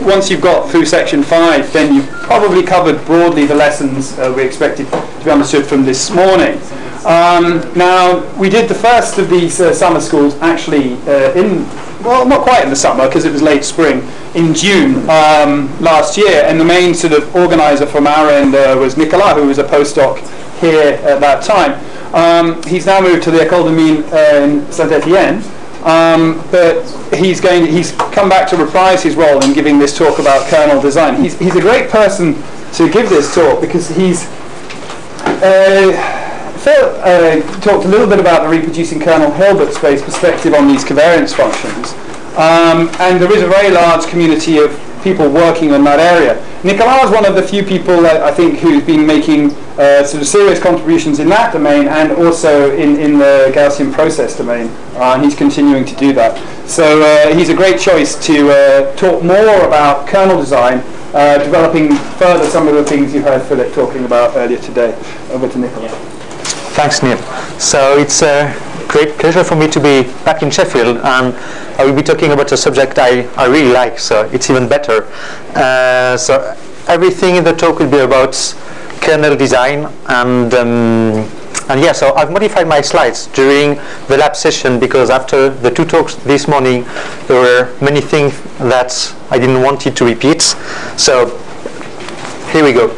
Once you've got through section 5, then you've probably covered broadly the lessons we expected to be understood from this morning. Now, we did the first of these summer schools actually well, not quite in the summer because it was late spring, in June last year, and the main sort of organizer from our end was Nicolas, who was a postdoc here at that time. He's now moved to the École de Mines in Saint-Étienne, but he's come back to reprise his role in giving this talk about kernel design. He's a great person to give this talk because he's talked a little bit about the reproducing kernel Hilbert space perspective on these covariance functions, and there is a very large community of people working in that area. Nicolas is one of the few people I think who's been making sort of serious contributions in that domain and also in the Gaussian process domain, and he's continuing to do that. So he's a great choice to talk more about kernel design, developing further some of the things you heard Philip talking about earlier today. Over to Nicolas. Thanks, Neil. So it's a great pleasure for me to be back in Sheffield, and I will be talking about a subject I really like, so it's even better. So everything in the talk will be about kernel design, and yeah, so I've modified my slides during the lab session because after the two talks this morning, there were many things that I didn't want it to repeat. So here we go.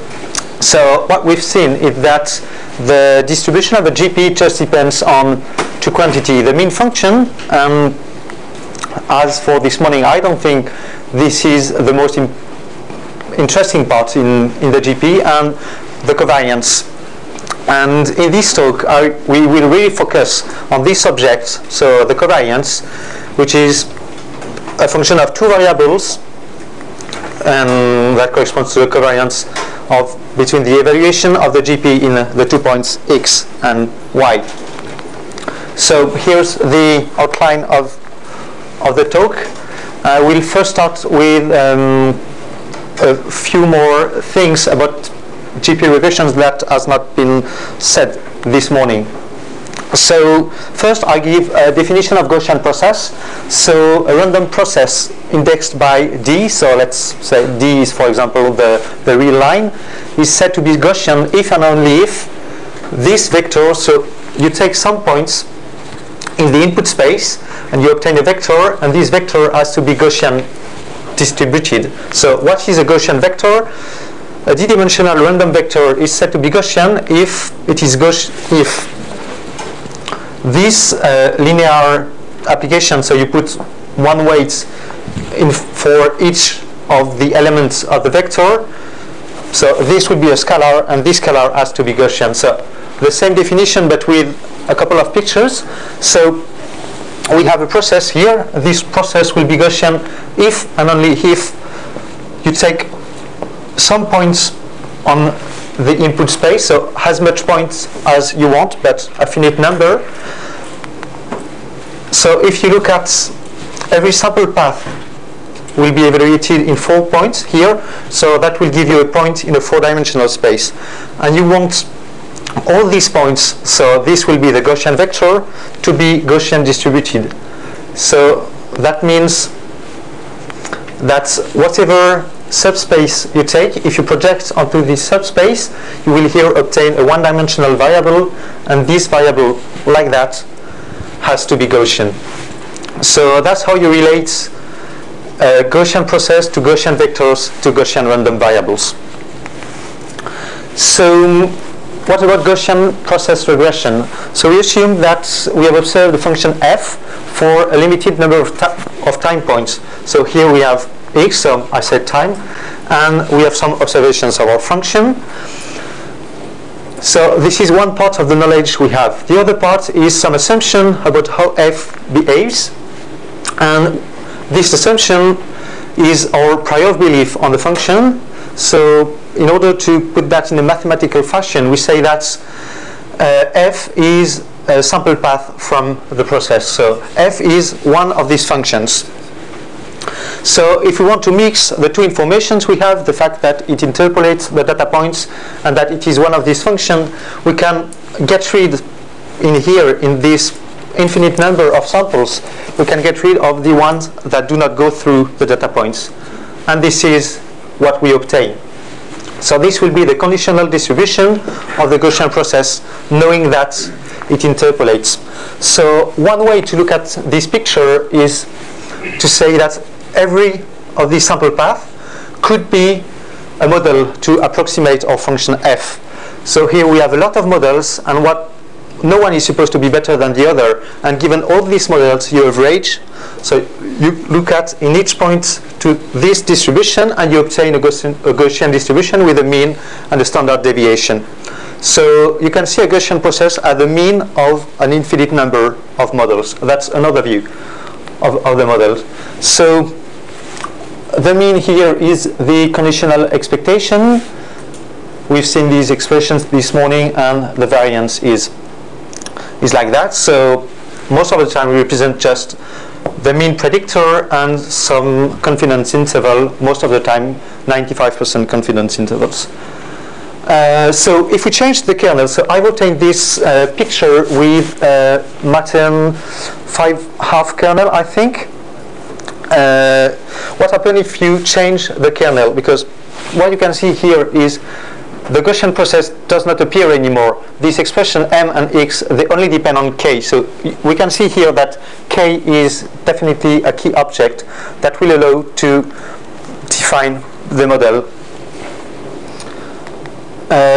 So what we've seen is that the distribution of the GP just depends on two quantity, the mean function. As for this morning, I don't think this is the most interesting part in the GP, and the covariance. And in this talk, we will really focus on this subject, so the covariance, which is a function of two variables, and that corresponds to the covariance of between the evaluation of the GP in the 2 points x and y. So here's the outline of the talk. We'll first start with a few more things about GP regressions that has not been said this morning. So first I give a definition of Gaussian process. So a random process indexed by D, so let's say D is, for example, the real line, is said to be Gaussian if and only if this vector, so you take some points in the input space and you obtain a vector, and this vector has to be Gaussian distributed. So what is a Gaussian vector? A d-dimensional random vector is said to be Gaussian if it is if this linear application, so you put one weight in for each of the elements of the vector, so this would be a scalar, and this scalar has to be Gaussian. So the same definition but with a couple of pictures. So we have a process here. This process will be Gaussian if and only if you take some points on the input space, so as much points as you want, but a finite number. So if you look at every sample path will be evaluated in 4 points here, so that will give you a point in a 4-dimensional space. And you want all these points, so this will be the Gaussian vector, to be Gaussian distributed. So that means that whatever subspace you take, if you project onto this subspace, you will here obtain a 1-dimensional variable, and this variable, like that, has to be Gaussian. So that's how you relate a Gaussian process to Gaussian vectors to Gaussian random variables. So what about Gaussian process regression? So we assume that we have observed the function f for a limited number of time points. So here we have x, so I said time, and we have some observations of our function. So this is one part of the knowledge we have. The other part is some assumption about how f behaves, and this assumption is our prior belief on the function. So in order to put that in a mathematical fashion, we say that f is a sample path from the process. So f is one of these functions. So if we want to mix the two informations we have, the fact that it interpolates the data points and that it is one of these functions, we can get rid in here, in this infinite number of samples, we can get rid of the ones that do not go through the data points. and this is what we obtain. So this will be the conditional distribution of the Gaussian process, knowing that it interpolates. So one way to look at this picture is to say that every of these sample paths could be a model to approximate our function f. So here we have a lot of models, and no one is supposed to be better than the other. And given all these models, you average. So you look at in each point to this distribution, and you obtain a Gaussian distribution with a mean and a standard deviation. So you can see a Gaussian process at the mean of an infinite number of models. That's another view of the model. So the mean here is the conditional expectation. We've seen these expressions this morning, and the variance is like that. So most of the time we represent just the mean predictor and some confidence interval, most of the time 95% confidence intervals. So if we change the kernel, so I've obtained this picture with Matem 5.5 kernel, I think. What happens if you change the kernel? Because what you can see here is the Gaussian process does not appear anymore. This expression m and x, they only depend on k. So we can see here that k is definitely a key object that will allow to define the model.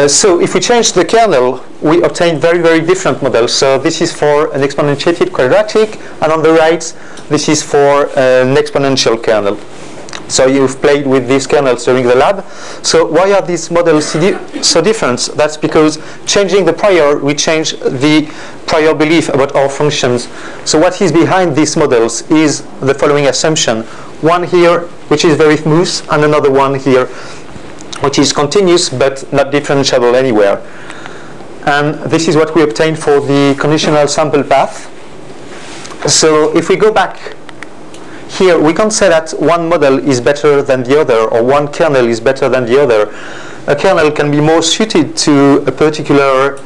So if we change the kernel, we obtain very, very different models. So this is for an exponentiated quadratic, and on the right, this is for an exponential kernel. So you've played with these kernels during the lab. So why are these models so different? That's because changing the prior, we change the prior belief about our functions. So what is behind these models is the following assumption. One here, which is very smooth, and another one here, which is continuous but not differentiable anywhere. And this is what we obtain for the conditional sample path. So if we go back here, we can't say that one model is better than the other, or one kernel is better than the other. A kernel can be more suited to a particular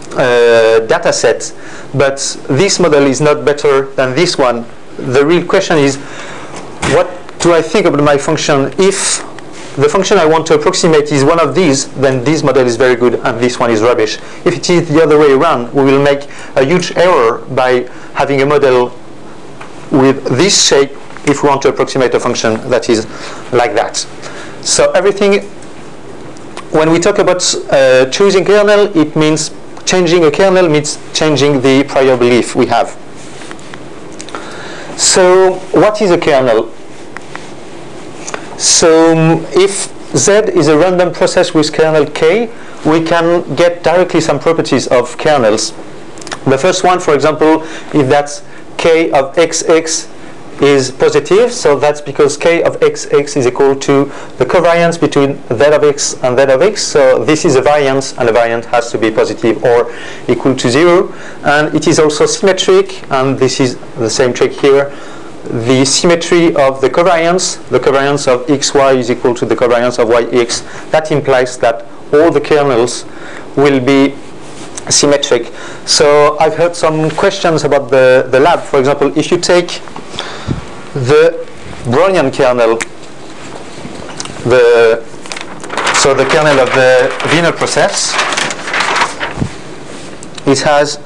data set, but this model is not better than this one. The real question is, what do I think about my function? If the function I want to approximate is one of these, then this model is very good and this one is rubbish. If it is the other way around, we will make a huge error by having a model with this shape if we want to approximate a function that is like that. So everything, when we talk about choosing kernel, it means changing a kernel means changing the prior belief we have. So what is a kernel? So if Z is a random process with kernel K, we can get directly some properties of kernels. The first one, for example, is that K of XX is positive, so that's because K of XX is equal to the covariance between Z of X and Z of X. So this is a variance, and a variance has to be positive or equal to 0. And it is also symmetric, and this is the same trick here. The symmetry of the covariance of xy is equal to the covariance of yx. That implies that all the kernels will be symmetric. So I've heard some questions about the lab. For example, if you take the Brownian kernel, so the kernel of the Wiener process, it has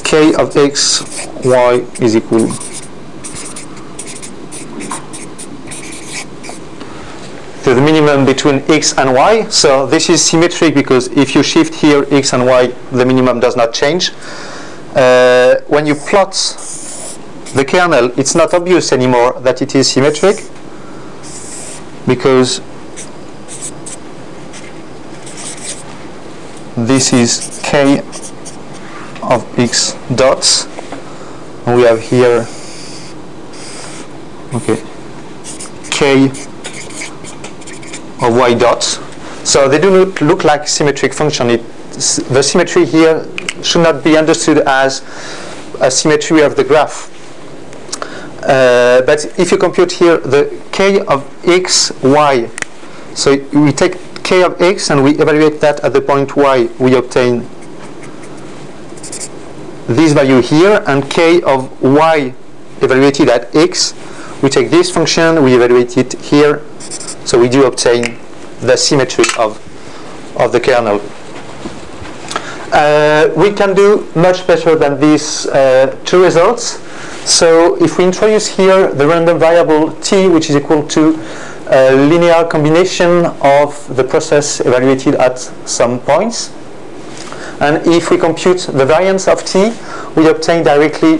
k of x, y is equal to the minimum between x and y. So this is symmetric because if you shift here x and y, the minimum does not change. When you plot the kernel, it's not obvious anymore that it is symmetric, because this is k of x dots, and we have here k of y dots. So they do not look like symmetric function. The symmetry here should not be understood as a symmetry of the graph. But if you compute here the k of x, y, so we take k of x and we evaluate that at the point y, we obtain this value here, and k of y evaluated at x, we take this function, we evaluate it here, so we do obtain the symmetry of the kernel. We can do much better than these two results. So if we introduce here the random variable t, which is equal to a linear combination of the process evaluated at some points, and if we compute the variance of t, we obtain directly,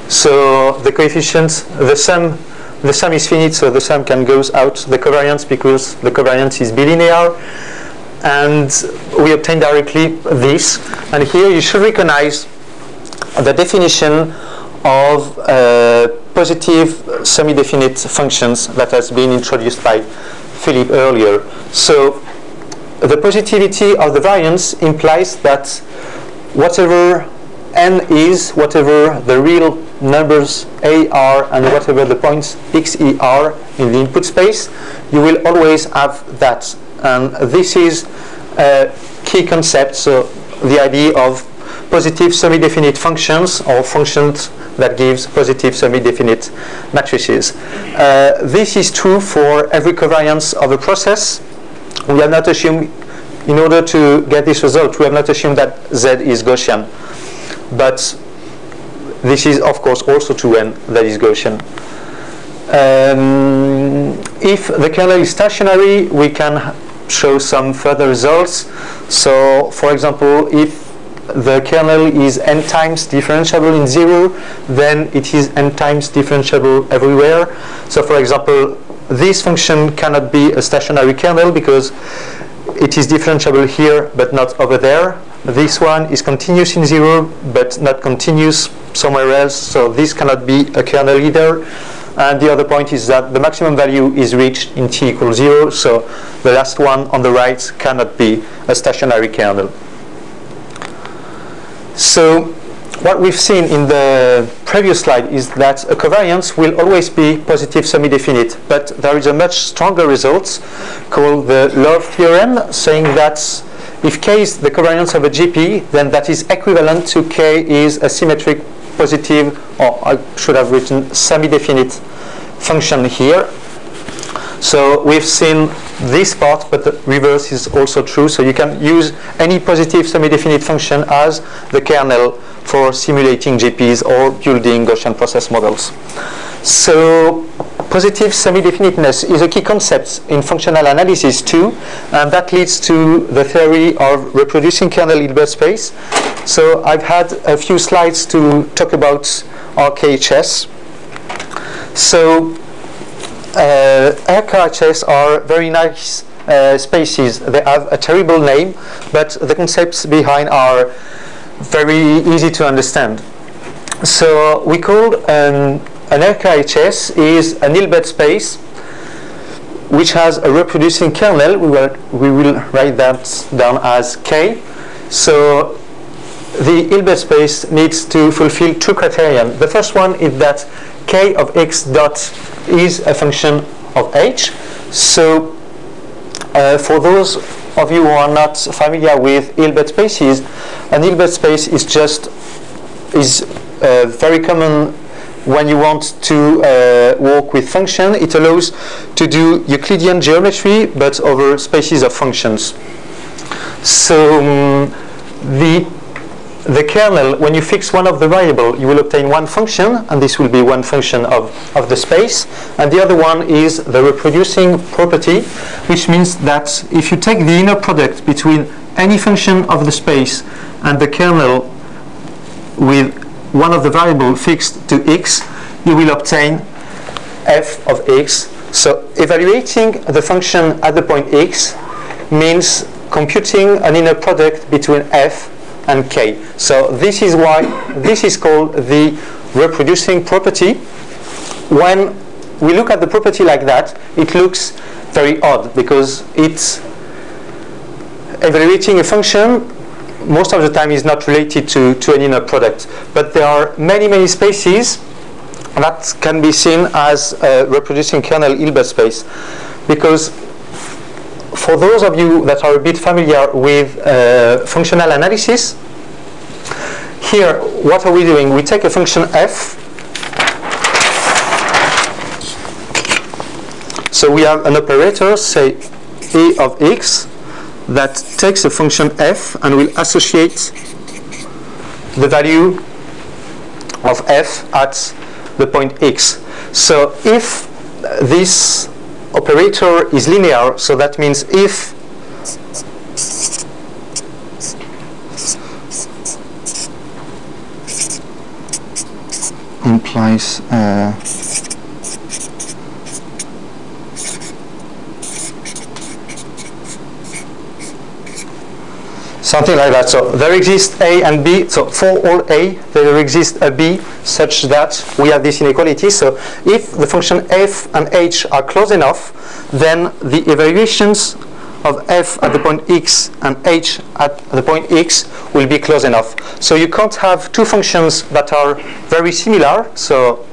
so the coefficient, the sum is finite, so the sum can goes out the covariance because the covariance is bilinear, and we obtain directly this. And here you should recognize the definition of positive semi-definite functions that has been introduced by Philippe earlier. So the positivity of the variance implies that whatever n is, whatever the real numbers a are, and whatever the points x, e are in the input space, you will always have that. And this is a key concept, so the idea of positive semi-definite functions, or functions that gives positive semi-definite matrices. This is true for every covariance of a process. We have not assumed, in order to get this result, we have not assumed that Z is Gaussian. But this is, of course, also true when that is Gaussian. If the kernel is stationary, we can show some further results. So, for example, if the kernel is n times differentiable in 0, then it is n times differentiable everywhere. So, for example, this function cannot be a stationary kernel because it is differentiable here but not over there. This one is continuous in 0 but not continuous somewhere else, so this cannot be a kernel either. And the other point is that the maximum value is reached in t equals 0, so the last one on the right cannot be a stationary kernel. So what we've seen in the previous slide is that a covariance will always be positive semi-definite, but there is a much stronger result called the Love theorem, saying that if k is the covariance of a GP, then that is equivalent to k is a symmetric positive, or I should have written semi-definite function here. So we've seen this part, but the reverse is also true. So you can use any positive semi-definite function as the kernel for simulating GPs or building Gaussian process models. So positive semi-definiteness is a key concept in functional analysis too, and that leads to the theory of reproducing kernel Hilbert space. So I've had a few slides to talk about RKHS. So RKHS are very nice spaces. They have a terrible name, but the concepts behind are very easy to understand. So we call an RKHS is an Hilbert space which has a reproducing kernel. We will write that down as K. So the Hilbert space needs to fulfill two criteria. The first one is that K of x dot is a function of H. So for those of you who are not familiar with Hilbert spaces, an Hilbert space is very common when you want to work with function. It allows to do Euclidean geometry but over spaces of functions. So the kernel, when you fix one of the variable, you will obtain one function, and this will be one function of the space. And the other one is the reproducing property, which means that if you take the inner product between any function of the space and the kernel with one of the variable fixed to x, you will obtain f of x. So evaluating the function at the point x means computing an inner product between f and k. So this is why this is called the reproducing property. When we look at the property like that, it looks very odd because it's evaluating a function most of the time is not related to an inner product. But there are many spaces that can be seen as a reproducing kernel Hilbert space, because for those of you that are a bit familiar with functional analysis, here what are we doing? We take a function f So we have an operator, say A of x, that takes a function f and will associate the value of f at the point x. So if this operator is linear, so that means if implies something like that. So there exists A and B. So for all A, there exists a B such that we have this inequality. So if the function f and h are close enough, then the evaluations of f at the point x and h at the point x will be close enough. So you can't have two functions that are very similar. So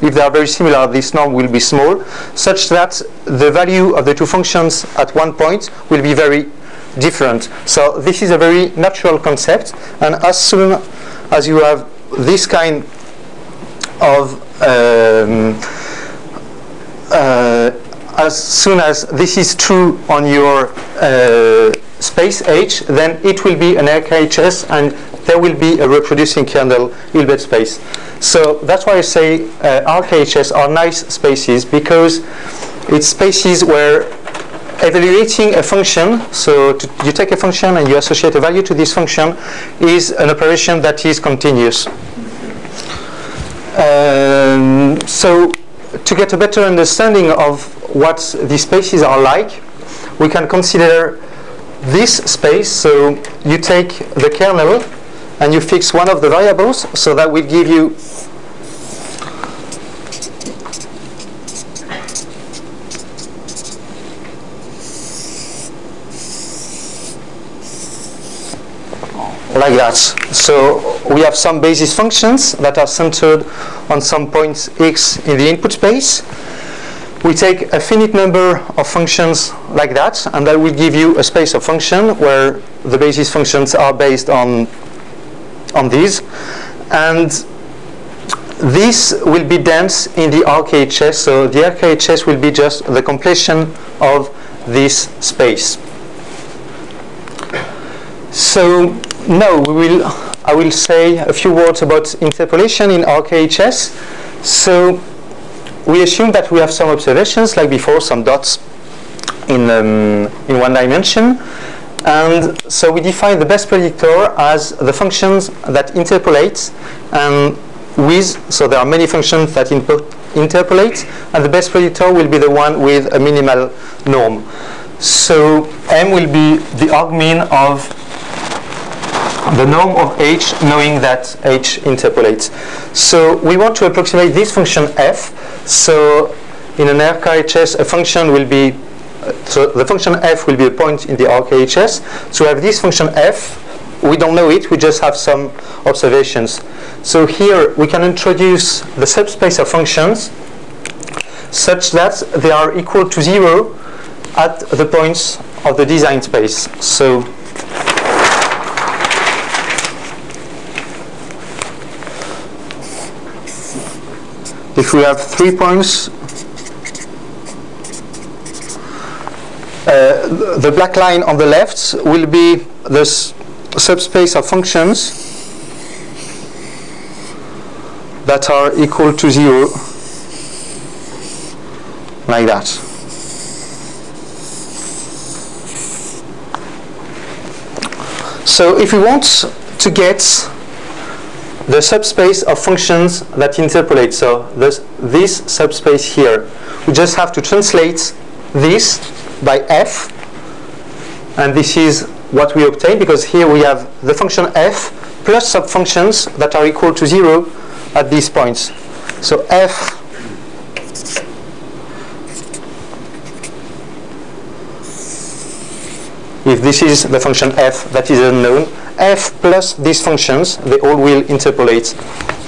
if they are very similar, this norm will be small, such that the value of the two functions at one point will be very different. So this is a very natural concept, and as soon as you have this kind of as soon as this is true on your space H, then it will be an RKHS and there will be a reproducing kernel Hilbert space. So that's why I say RKHS are nice spaces, because it's spaces where evaluating a function, so you take a function and you associate a value to this function, is an operation that is continuous. So to get a better understanding of what these spaces are like, we can consider this space. So you take the kernel and you fix one of the variables, so that will give you like that. So we have some basis functions that are centered on some points x in the input space. We take a finite number of functions like that, and that will give you a space of function where the basis functions are based on these. And this will be dense in the RKHS, so the RKHS will be just the completion of this space. So now I will say a few words about interpolation in RKHS. So we assume that we have some observations, like before, some dots in one dimension. And so we define the best predictor as the functions that interpolate and with, so there are many functions that interpolate, and the best predictor will be the one with a minimal norm. So M will be the argmin of the norm of H, knowing that H interpolates. So we want to approximate this function f. So in an RKHS, a function will be, so the function f will be a point in the RKHS. So we have this function f. We don't know it, we just have some observations. So here we can introduce the subspace of functions such that they are equal to 0 at the points of the design space. So if we have 3 points, the black line on the left will be the subspace of functions that are equal to 0, like that. So if we want to get the subspace of functions that interpolate, so this subspace here, we just have to translate this by f, and this is what we obtain, because here we have the function f plus subfunctions that are equal to 0 at these points. So f if this is the function f that is unknown, f plus these functions, they all will interpolate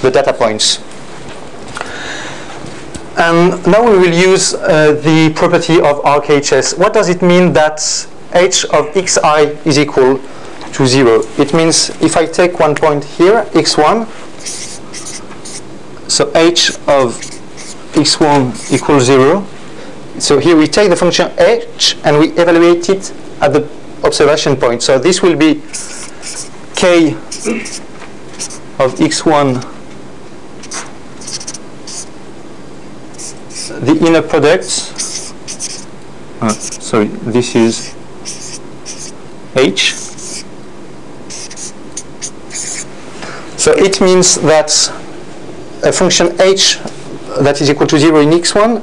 the data points. And now we will use the property of RKHS. What does it mean that h of xi is equal to 0? It means if I take one point here, x1, so h of x1 equals 0, So here we take the function h and we evaluate it at the observation point. So this will be k of x1, the inner product. Sorry, this is h. So it means that a function h that is equal to 0 in x1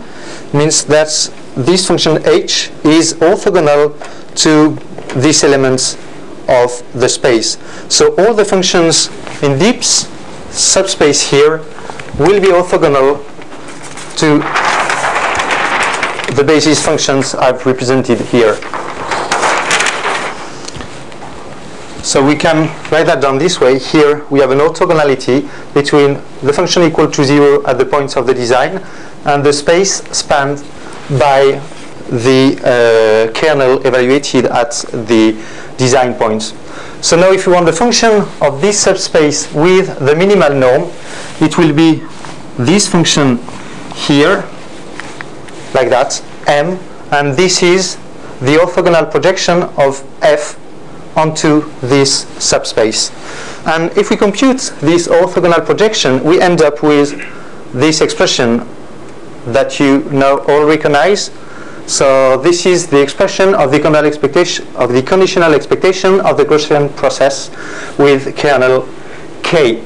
means that this function h is orthogonal to these elements of the space. So all the functions in Deep's subspace here will be orthogonal to the basis functions I've represented here. So we can write that down this way. Here we have an orthogonality between the function equal to 0 at the points of the design and the space spanned by the kernel evaluated at the design points. So now if we want the function of this subspace with the minimal norm, it will be this function here, like that, m, and this is the orthogonal projection of f onto this subspace. And if we compute this orthogonal projection, we end up with this expression that you now all recognize. So this is the expression of the conditional expectation of the Gaussian process with kernel k.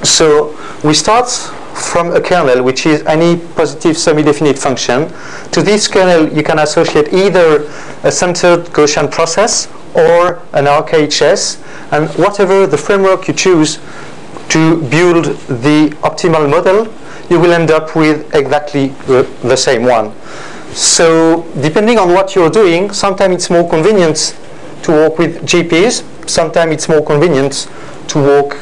So we start from a kernel which is any positive semi-definite function. To this kernel you can associate either a centered Gaussian process or an RKHS, and whatever the framework you choose to build the optimal model, you will end up with exactly the same one. So depending on what you're doing, sometimes it's more convenient to work with GPs, sometimes it's more convenient to work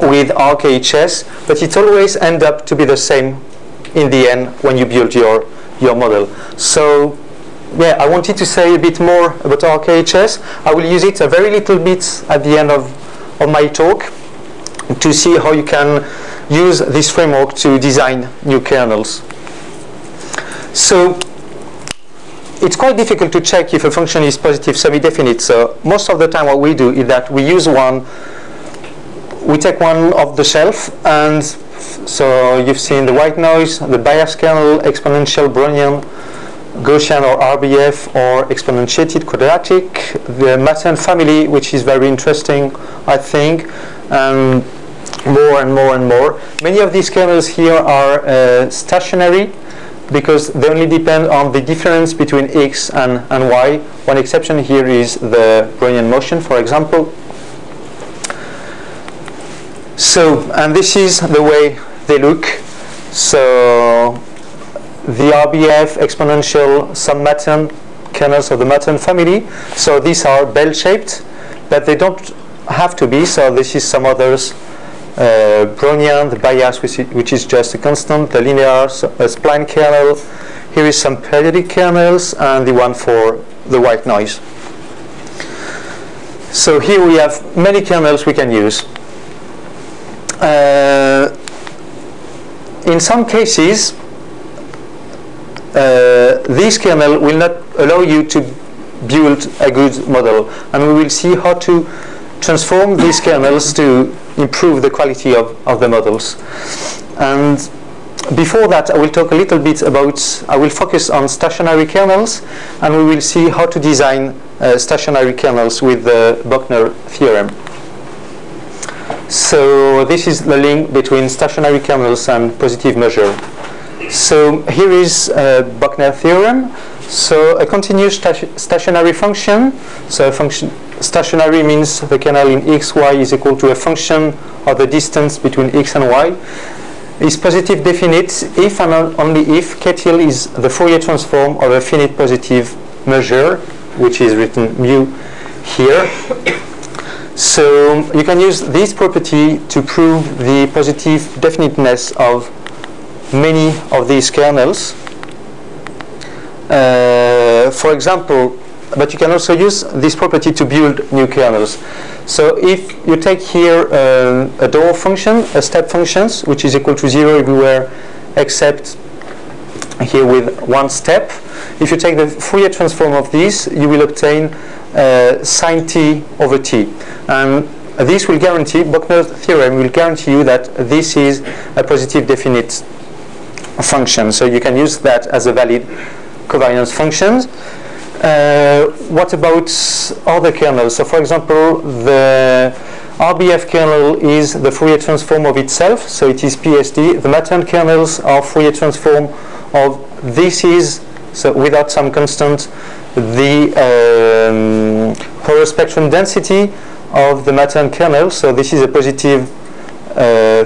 with RKHS, but it always ends up to be the same in the end when you build your model. So yeah, I wanted to say a bit more about RKHS. I will use it a very little bit at the end of my talk to see how you can use this framework to design new kernels. So it's quite difficult to check if a function is positive semi-definite. So most of the time what we do is that we use one, we take one off the shelf, and so you've seen the white noise, the bias kernel, exponential Brownian, Gaussian or Rbf, or exponentiated quadratic, the Matten family, which is very interesting, I think, and more and more and more. Many of these kernels here are stationary because they only depend on the difference between x and y. One exception here is the Brownian motion, for example. So, and this is the way they look. So the Rbf, exponential, some Matten kernels of the Matten family. So these are bell-shaped, but they don't have to be. So this is some others. Brownian, the bias, which is just a constant, the linear, a spline kernel. Here is some periodic kernels, and the one for the white noise. So here we have many kernels we can use. In some cases, this kernel will not allow you to build a good model, and we will see how to transform these kernels to improve the quality of the models. And before that, I will talk a little bit about, I will focus on stationary kernels, and we will see how to design stationary kernels with the Buckner theorem. So this is the link between stationary kernels and positive measure. So here is Buckner theorem. So a continuous stationary function. So a function stationary means the kernel in x, y is equal to a function of the distance between x and y. Is positive definite if and only if KTL is the Fourier transform of a finite positive measure, which is written mu here. So you can use this property to prove the positive definiteness of many of these kernels. For example, but you can also use this property to build new kernels. So if you take here a dwarf function, a step functions, which is equal to 0 everywhere except here with one step. If you take the Fourier transform of this, you will obtain sine t over t. And this will guarantee, Bochner's theorem will guarantee you that this is a positive definite function. So you can use that as a valid covariance function. What about other kernels? So for example, the Rbf kernel is the Fourier transform of itself, so it is PSD. The Mattern kernels are Fourier transform of this is, so without some constant, the Fourier spectrum density of the Mattern kernel. So this is a positive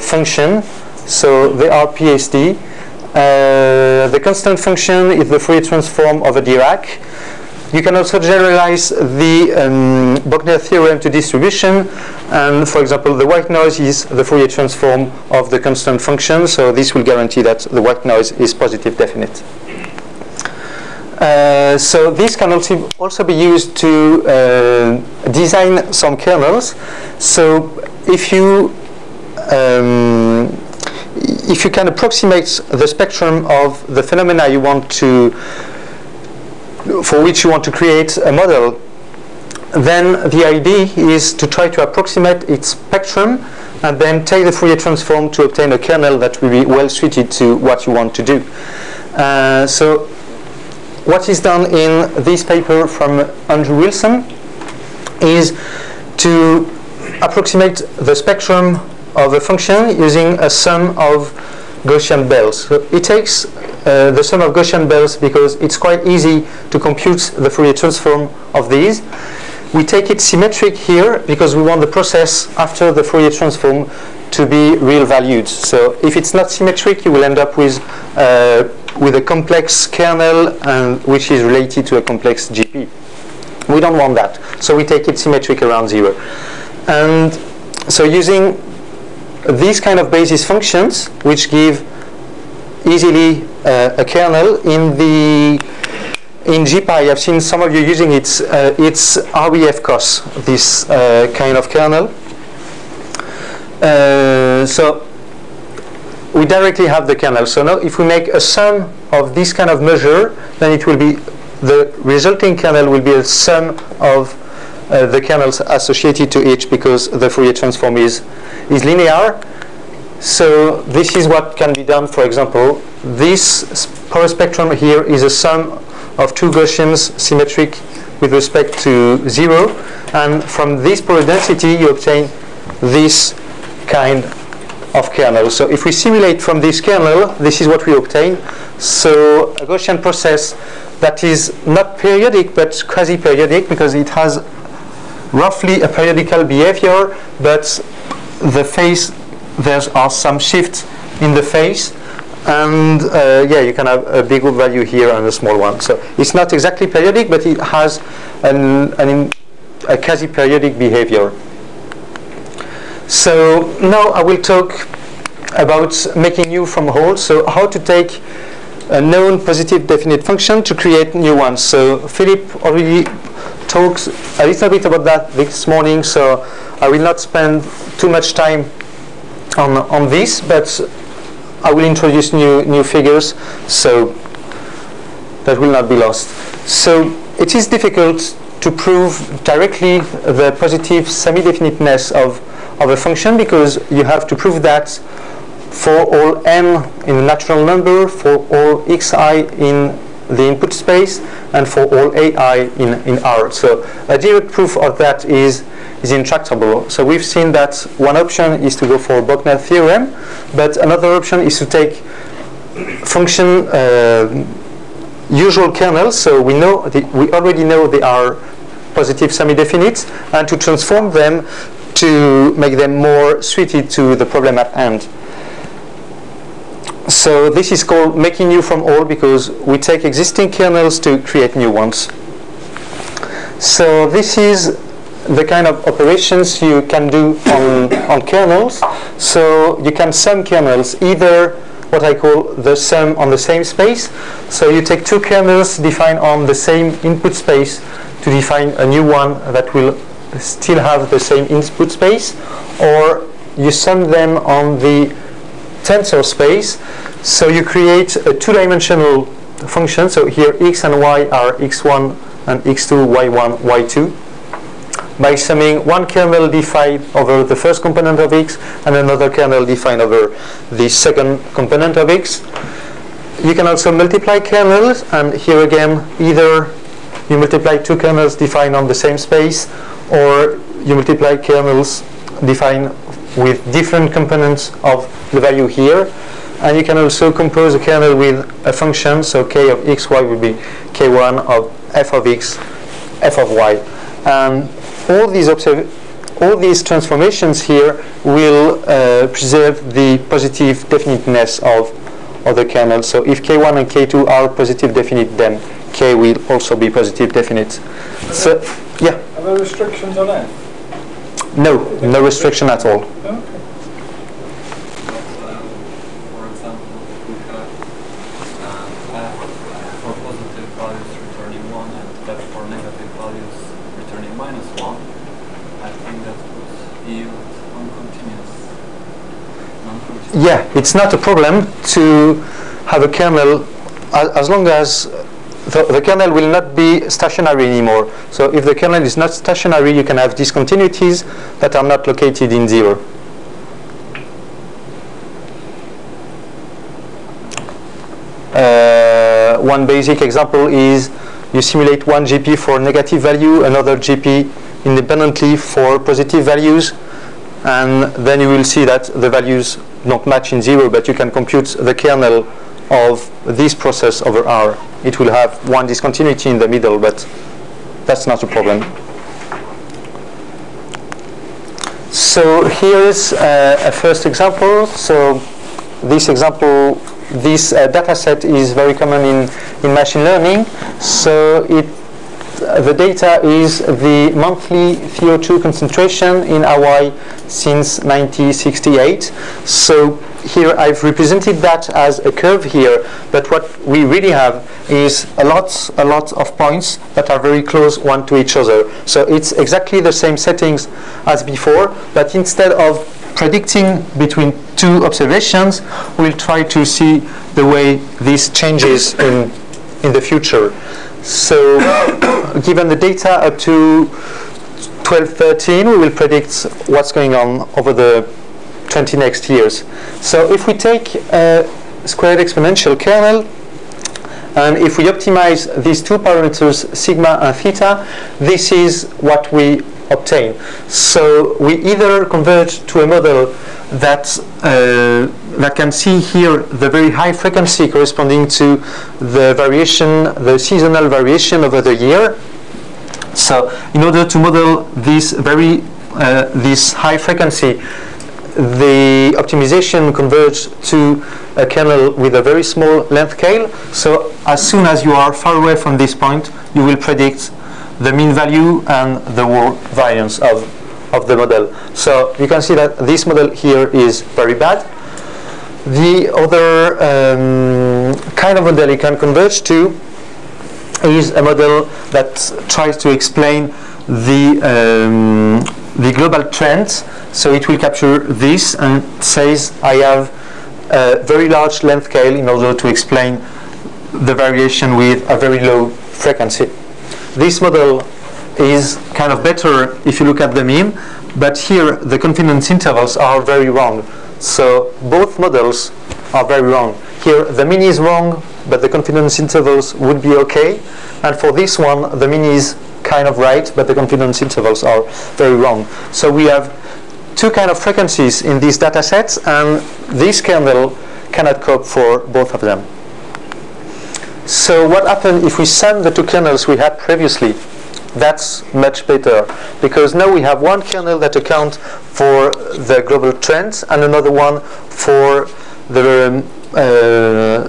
function, so they are PSD. The constant function is the Fourier transform of a Dirac. You can also generalize the Bochner theorem to distribution, and for example the white noise is the Fourier transform of the constant function, so this will guarantee that the white noise is positive definite. So this can also be used to design some kernels. So if you can approximate the spectrum of the phenomena you want to, for which you want to create a model, then the idea is to try to approximate its spectrum and then take the Fourier transform to obtain a kernel that will be well suited to what you want to do. So what is done in this paper from Andrew Wilson is to approximate the spectrum of a function using a sum of Gaussian bells. So it takes the sum of Gaussian bells because it's quite easy to compute the Fourier transform of these. We take it symmetric here because we want the process after the Fourier transform to be real valued. So if it's not symmetric, you will end up with a complex kernel which is related to a complex GP. We don't want that. So we take it symmetric around 0. And so using these kind of basis functions, which give easily a kernel in GPy, I've seen some of you using it. It's Rbf cos, this kind of kernel. So we directly have the kernel. So now, if we make a sum of this kind of measure, then it will be the resulting kernel will be a sum of the kernels associated to each, because the Fourier transform is linear. So this is what can be done. For example, this power spectrum here is a sum of two Gaussians symmetric with respect to 0, and from this power density you obtain this kind of kernel. So if we simulate from this kernel, this is what we obtain. So a Gaussian process that is not periodic but quasi-periodic, because it has roughly a periodical behavior, but the phase, there are some shifts in the phase, and yeah, you can have a big value here and a small one. So it's not exactly periodic, but it has a quasi-periodic behavior. So now I will talk about making new from whole. So how to take a known positive definite function to create new ones. So Philip already talked a little bit about that this morning, so I will not spend too much time on this, but I will introduce new figures, so that will not be lost. So it is difficult to prove directly the positive semi-definiteness of a function, because you have to prove that for all m in the natural number, for all xi in the input space, and for all ai in R. So a direct proof of that is intractable. So we've seen that one option is to go for Bochner theorem, but another option is to take function usual kernels. So we already know they are positive semi-definite, and to transform them to make them more suited to the problem at hand. So this is called making new from all, because we take existing kernels to create new ones. So this is the kind of operations you can do on kernels. So you can sum kernels, either what I call the sum on the same space. So you take two kernels defined on the same input space to define a new one that will still have the same input space, or you sum them on the tensor space. So you create a two-dimensional function. So here x and y are x1 and x2, y1, y2. By summing one kernel defined over the first component of x and another kernel defined over the second component of x. You can also multiply kernels, and here again, either you multiply two kernels defined on the same space, or you multiply kernels defined with different components of the value here. And you can also compose a kernel with a function, so k of x, y will be k1 of f of x, f of y. And all these transformations here will preserve the positive definiteness of the kernel. So if k1 and k2 are positive definite, then k will also be positive definite. So, yeah. Are there restrictions on f? No, no restriction at all. Okay. For example, we have f for positive values returning 1 and f for negative values returning -1. I think that would yield non-continuous. Yeah, it's not a problem to have a kernel as long as the kernel will not be stationary anymore. So if the kernel is not stationary, you can have discontinuities that are not located in 0. One basic example is you simulate one GP for negative value, another GP independently for positive values, and then you will see that the values don't match in 0, but you can compute the kernel of this process over R. It will have one discontinuity in the middle, but that's not a problem. So here's a first example. So this example, this data set is very common in machine learning. So the data is the monthly CO2 concentration in Hawaii since 1968. So here I've represented that as a curve here, but what we really have is a lot of points that are very close one to each other. So it's exactly the same settings as before, but instead of predicting between two observations, we'll try to see the way this changes in the future. So given the data up to 1213, we will predict what's going on over the 20 next years. So if we take a squared exponential kernel, and if we optimize these two parameters, sigma and theta, this is what we obtain. So we either converge to a model that can see here the very high frequency corresponding to the variation, the seasonal variation over the year. So in order to model this this high frequency, the optimization converges to a kernel with a very small length scale. So as soon as you are far away from this point, you will predict the mean value and the variance of the model. So you can see that this model here is very bad. The other kind of model you can converge to is a model that tries to explain the global trends. So it will capture this and says I have a very large length scale in order to explain the variation with a very low frequency. This model is kind of better if you look at the mean, but here the confidence intervals are very wrong. So both models are very wrong. Here the mean is wrong, but the confidence intervals would be okay. And for this one, the mean is kind of right, but the confidence intervals are very wrong. So we have two kind of frequencies in these data sets, and this kernel cannot cope for both of them. So what happened if we sum the two kernels we had previously? That's much better, because now we have one kernel that accounts for the global trends and another one for the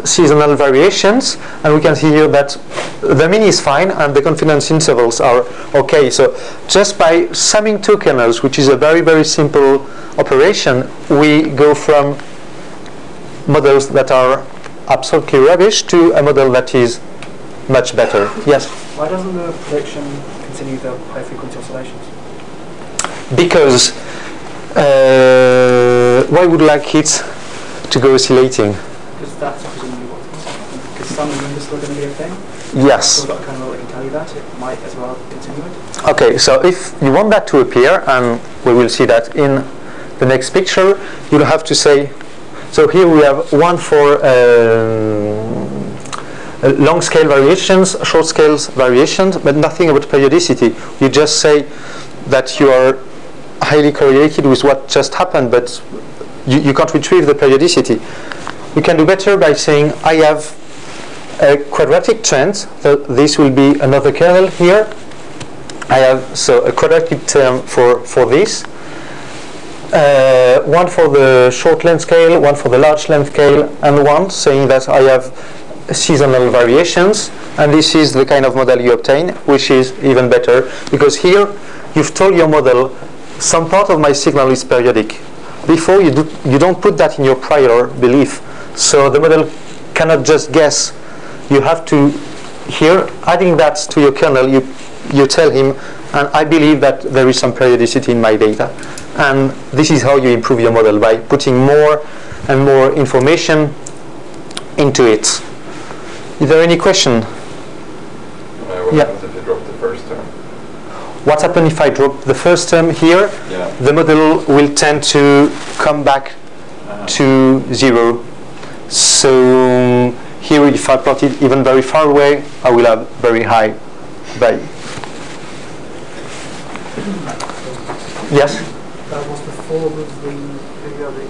seasonal variations, and we can see here that the mean is fine and the confidence intervals are okay. So just by summing two kernels, which is a very, very simple operation, we go from models that are absolutely rubbish to a model that is much better. Yes? Why doesn't the prediction continue the high frequency oscillations? Because why would like it to go oscillating? Because that's presumably what, because some numbers still going to be a thing. Yes. So we've got a kernel that can tell you that. It might as well continue it. Okay, so if you want that to appear, and we will see that in the next picture, you'll have to say, so here we have one for long scale variations, short scales variations, but nothing about periodicity. You just say that you are highly correlated with what just happened, but you can't retrieve the periodicity. You can do better by saying I have a quadratic trend, so this will be another kernel here. I have a quadratic term for this. One for the short length scale, one for the large length scale, and one saying that I have seasonal variations, and this is the kind of model you obtain, which is even better, because here you've told your model some part of my signal is periodic. Before you don't put that in your prior belief, so the model cannot just guess. You have to, here, adding that to your kernel, you tell him, and I believe that there is some periodicity in my data. And this is how you improve your model, by putting more and more information into it. Is there any question? What happens if you drop the first term? What happens if I drop the first term here? Yeah. The model will tend to come back to 0. So here, if I plot it even very far away, I will have very high value. Yes? That was the form of the periodic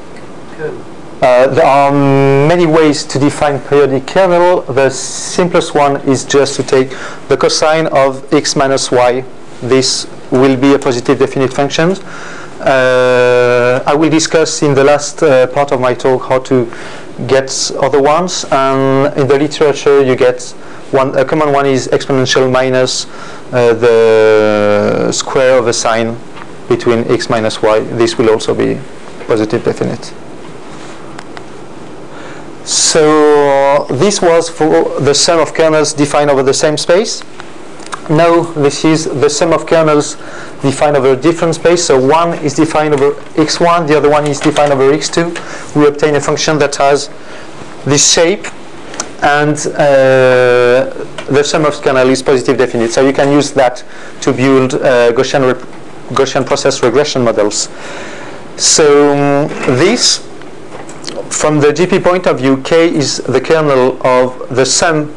kernel. There are many ways to define periodic kernel. The simplest one is just to take the cosine of x minus y. This will be a positive definite function. I will discuss in the last part of my talk how to get other ones. And in the literature, you get a common one is exponential minus the square of a sine between x minus y. This will also be positive definite. So this was for the sum of kernels defined over the same space. Now this is the sum of kernels defined over a different space. So one is defined over x1, the other one is defined over x2. We obtain a function that has this shape, and the sum of kernel is positive definite. So you can use that to build Gaussian process regression models. So this, from the GP point of view, K is the kernel of the sum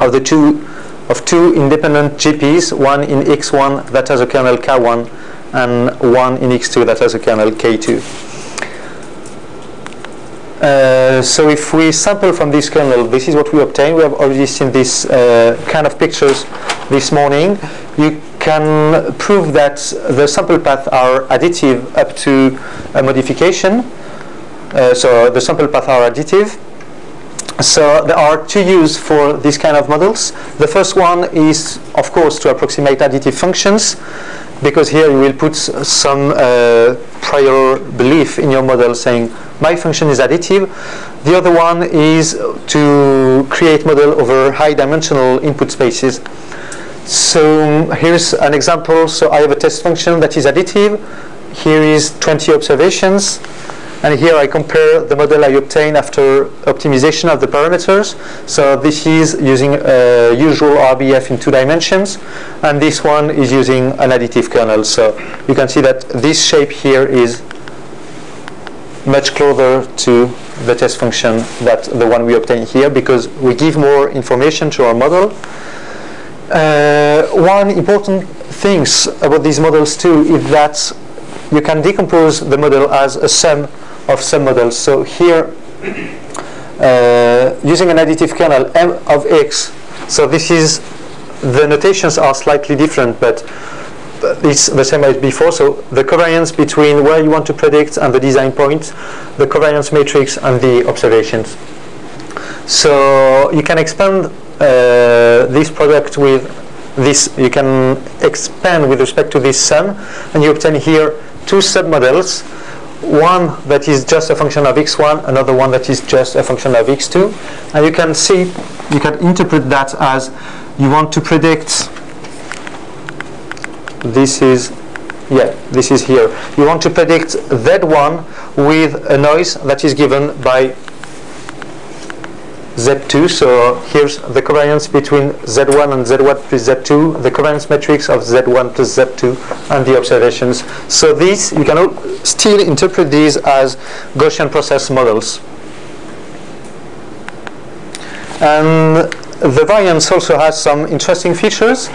of two independent GPs, one in X1 that has a kernel K1 and one in X2 that has a kernel K2. So if we sample from this kernel, this is what we obtain. We have already seen this kind of pictures this morning. You can prove that the sample paths are additive up to a modification. So the sample paths are additive. So there are two uses for this kind of models. The first one is, of course, to approximate additive functions, because here you will put some prior belief in your model saying my function is additive. The other one is to create model over high dimensional input spaces. So here's an example. So I have a test function that is additive. Here is 20 observations. And here I compare the model I obtain after optimization of the parameters. So this is using a usual Rbf in 2 dimensions. And this one is using an additive kernel. So you can see that this shape here is much closer to the test function than the one we obtain here, because we give more information to our model. One important thing about these models too is that you can decompose the model as a sum of submodels. So here, using an additive kernel M of X, so this is, the notations are slightly different, but it's the same as before. So the covariance between where you want to predict and the design point, the covariance matrix, and the observations. So you can expand this product with this. You can expand with respect to this sum, and you obtain here two submodels. One that is just a function of x1, another one that is just a function of x2. And you can see, you can interpret that as you want to predict, this is here. You want to predict Z1 with a noise that is given by Z2. So here's the covariance between Z1 and Z1 plus Z2, the covariance matrix of Z1 plus Z2, and the observations. So these, you can still interpret these as Gaussian process models. And the variance also has some interesting features.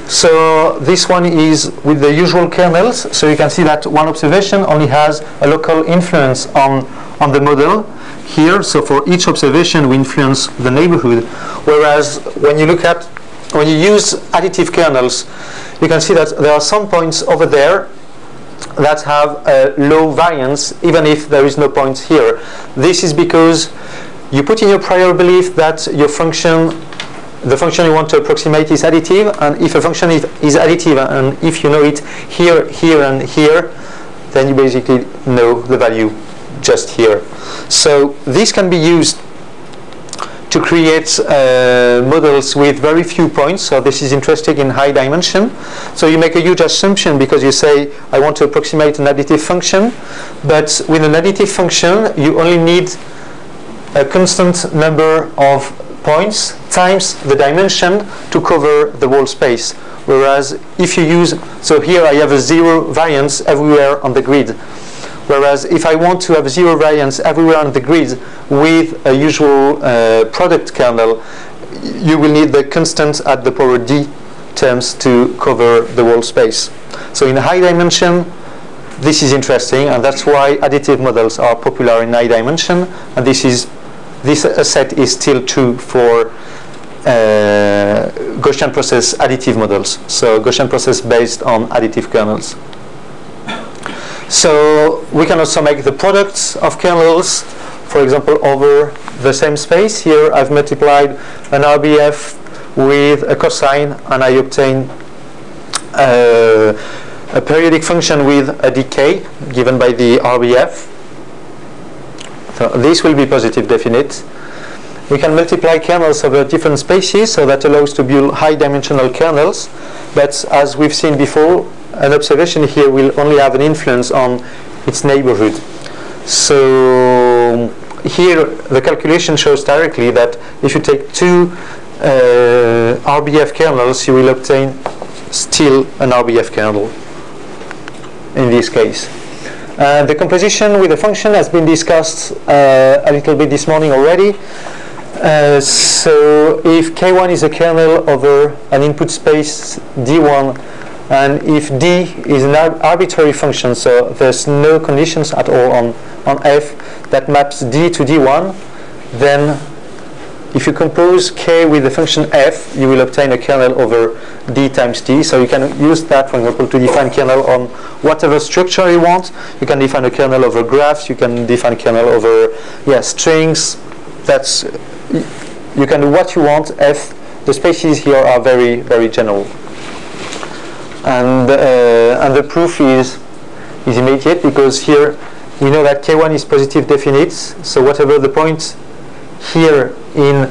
So this one is with the usual kernels. So you can see that one observation only has a local influence on the model here. So for each observation we influence the neighborhood. Whereas when you use additive kernels, you can see that there are some points over there that have a low variance, even if there is no point here. This is because you put in your prior belief that your function, the function you want to approximate, is additive, and if a function is additive, and if you know it here, here, and here, then you basically know the value just here. So this can be used to create models with very few points. So this is interesting in high dimension. So you make a huge assumption because you say, I want to approximate an additive function, but with an additive function, you only need a constant number of points times the dimension to cover the whole space. Whereas if you use, so here I have a zero variance everywhere on the grid. Whereas if I want to have zero variance everywhere on the grid with a usual product kernel, you will need the constant at the power d terms to cover the whole space. So in high dimension, this is interesting, and that's why additive models are popular in high dimension. And this set is still true for Gaussian process additive models. So Gaussian process based on additive kernels. So we can also make the products of kernels, for example, over the same space. Here I've multiplied an Rbf with a cosine, and I obtain a periodic function with a decay given by the Rbf. So this will be positive definite. We can multiply kernels over different spaces, so that allows to build high dimensional kernels. But as we've seen before, an observation here will only have an influence on its neighborhood. So here the calculation shows directly that if you take two Rbf kernels, you will obtain still an Rbf kernel in this case. The composition with the function has been discussed a little bit this morning already. So if K1 is a kernel over an input space D1, and if D is an arbitrary function, so there's no conditions at all on F that maps D to D1, then if you compose K with the function F, you will obtain a kernel over D times D. So you can use that, for example, to define kernel on whatever structure you want. You can define a kernel over graphs. You can define kernel over strings. That's, you can do what you want. F, the spaces here are very, very general. And the proof is immediate, because here we know that K1 is positive definite. So whatever the point here in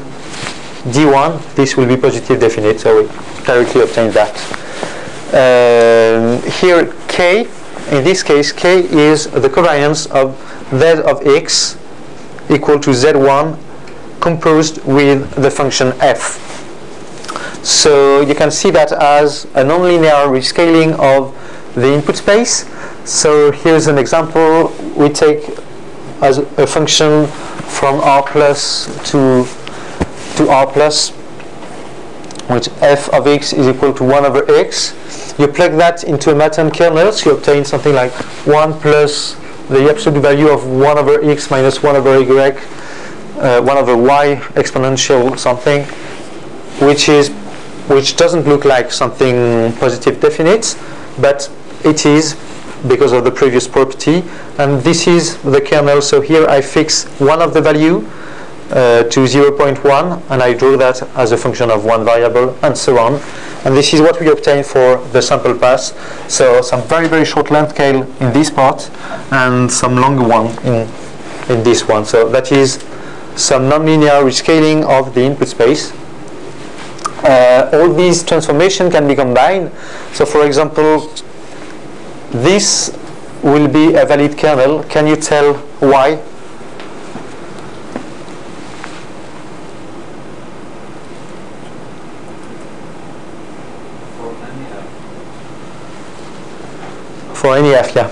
D1, this will be positive definite. So we directly obtain that. Here K, in this case, K is the covariance of Z of X equal to Z1 composed with the function F. So you can see that as a nonlinear rescaling of the input space. So here's an example. We take as a function from R plus to R plus, which F of X is equal to 1 over X. You plug that into a Matten kernel, so you obtain something like 1 plus the absolute value of 1 over X minus 1 over Y, 1 over Y exponential something, which doesn't look like something positive definite, but it is because of the previous property. And this is the kernel. So here I fix one of the value to 0.1, and I draw that as a function of one variable, and so on. And this is what we obtain for the sample pass. So some very, very short length scale in this part, and some longer one in this one. So that is some nonlinear rescaling of the input space. All these transformations can be combined. So for example, this will be a valid kernel. Can you tell why? For any f, yeah.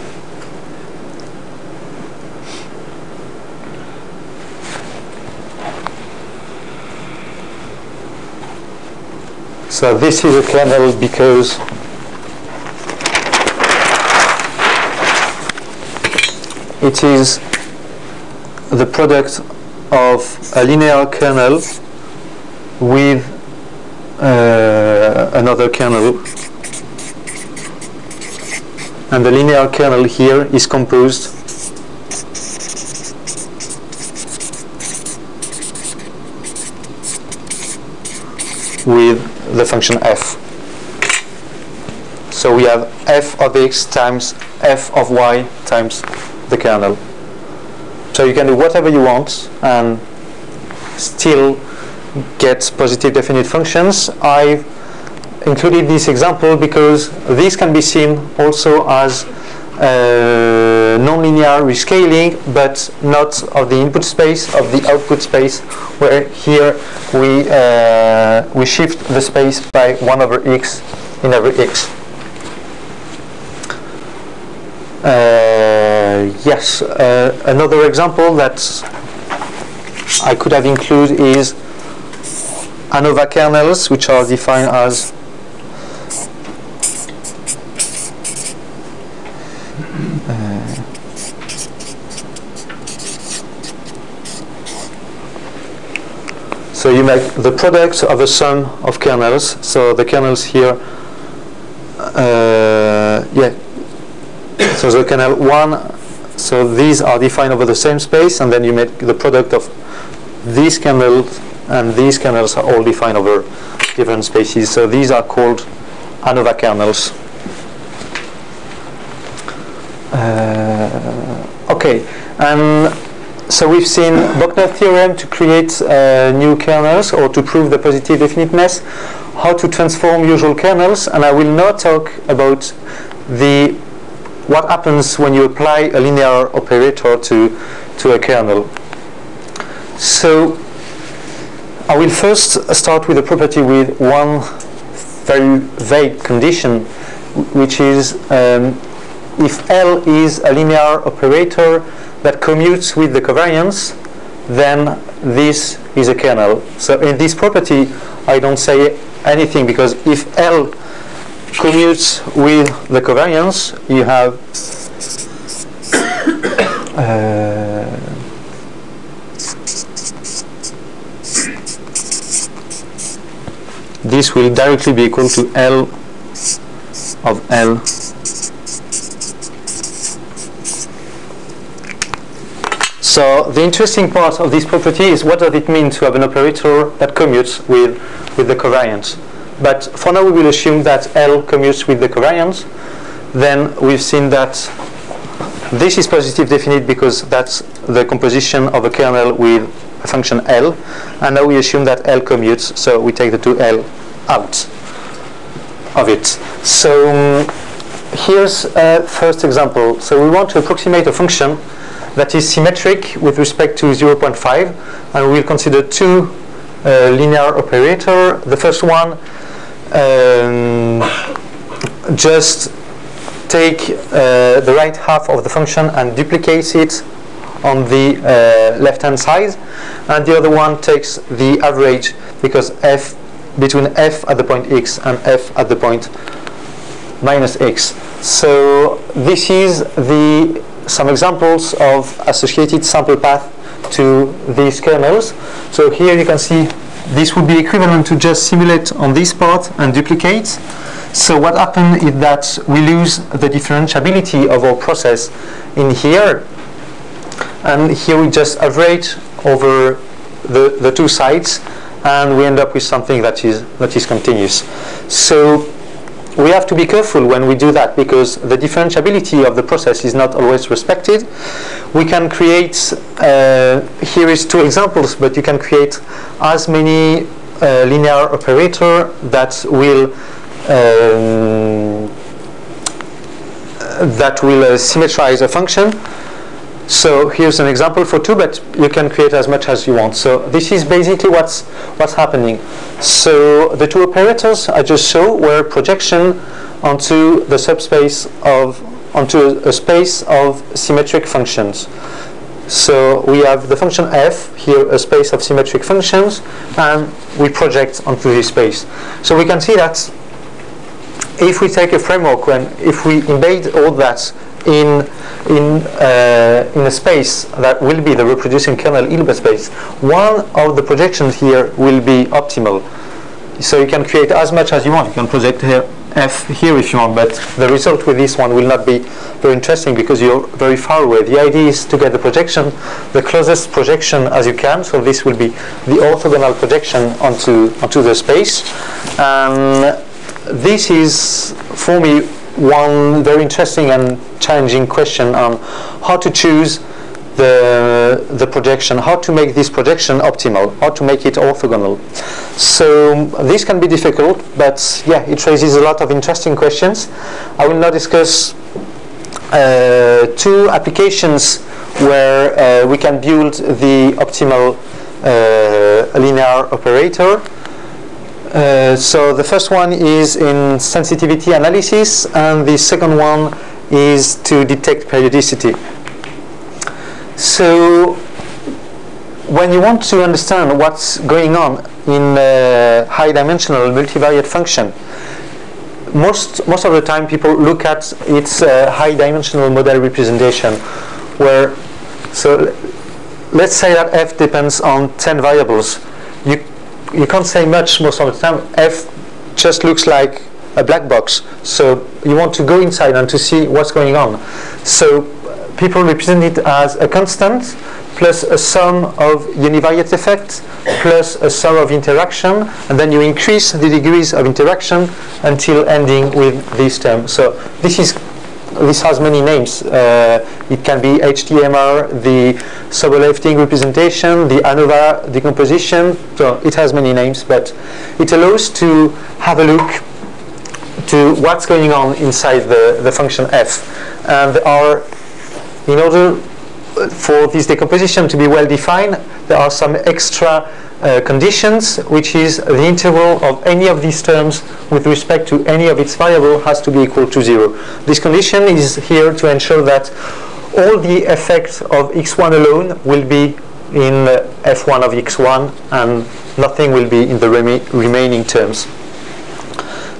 So this is a kernel because it is the product of a linear kernel with another kernel, and the linear kernel here is composed with the function f. So we have f of x times f of y times the kernel. So you can do whatever you want and still get positive definite functions. I've included this example because this can be seen also as nonlinear rescaling, but not of the input space, of the output space, where here we shift the space by 1 over x in every x. Yes, another example that I could have included is Anova kernels, which are defined as so you make the product of a sum of kernels. So the kernels here, so the kernel 1, so these are defined over the same space, and then you make the product of these kernels, and these kernels are all defined over different spaces. So these are called Anova kernels. Okay, and so we've seen Bochner theorem to create new kernels, or to prove the positive definiteness, how to transform usual kernels, and I will not talk about what happens when you apply a linear operator to a kernel. So I will first start with a property with one very vague condition, which is if L is a linear operator that commutes with the covariance, then this is a kernel. So in this property, I don't say anything, because if L commutes with the covariance, you have this will directly be equal to L of L . So the interesting part of this property is what does it mean to have an operator that commutes with the covariance. But for now we will assume that L commutes with the covariance. Then we've seen that this is positive definite because that's the composition of a kernel with a function L. And now we assume that L commutes, so we take the two L out of it. So here's a first example. So we want to approximate a function that is symmetric with respect to 0.5, and we'll consider two linear operator. The first one, just take the right half of the function and duplicates it on the left-hand side, and the other one takes the average, because f between f at the point x and f at the point minus x. So this is some examples of associated sample path to these kernels. So here you can see this would be equivalent to just simulate on this part and duplicate. So what happens is that we lose the differentiability of our process in here, and here we just average over the two sides, and we end up with something that is continuous. So we have to be careful when we do that, because the differentiability of the process is not always respected. We can create, here is two examples, but you can create as many linear operator that will symmetrize a function. So here's an example for 2, but you can create as much as you want. So this is basically what's happening. So the 2 operators I just showed were projection onto the subspace onto a space of symmetric functions. So we have the function f, here a space of symmetric functions, and we project onto this space. So we can see that if we take a framework, if we embed all that in a space that will be the reproducing kernel Hilbert space, one of the projections here will be optimal. So you can create as much as you want. You can project here f here if you want, but the result with this one will not be very interesting because you're very far away. The idea is to get the projection, the closest projection as you can. So this will be the orthogonal projection onto the space. This is, for me, one very interesting and challenging question on how to choose the projection, how to make this projection optimal, how to make it orthogonal. So this can be difficult, but yeah, it raises a lot of interesting questions. I will now discuss 2 applications where we can build the optimal linear operator. So the first one is in sensitivity analysis, and the second one is to detect periodicity. So when you want to understand what's going on in a high-dimensional multivariate function, most of the time people look at its high-dimensional model representation, where, so let's say that f depends on 10 variables. You can't say much most of the time. F just looks like a black box. So you want to go inside and to see what's going on. So people represent it as a constant plus a sum of univariate effects plus a sum of interaction, and then you increase the degrees of interaction until ending with this term. So this has many names. It can be HTMR, the Sobolev-Ting representation, the Anova decomposition. So it has many names, but it allows to have a look to what's going on inside the function f. And there are, in order for this decomposition to be well defined, there are some extra conditions, which is the integral of any of these terms with respect to any of its variable has to be equal to 0. This condition is here to ensure that all the effect of x1 alone will be in f1 of x1 and nothing will be in the remaining terms.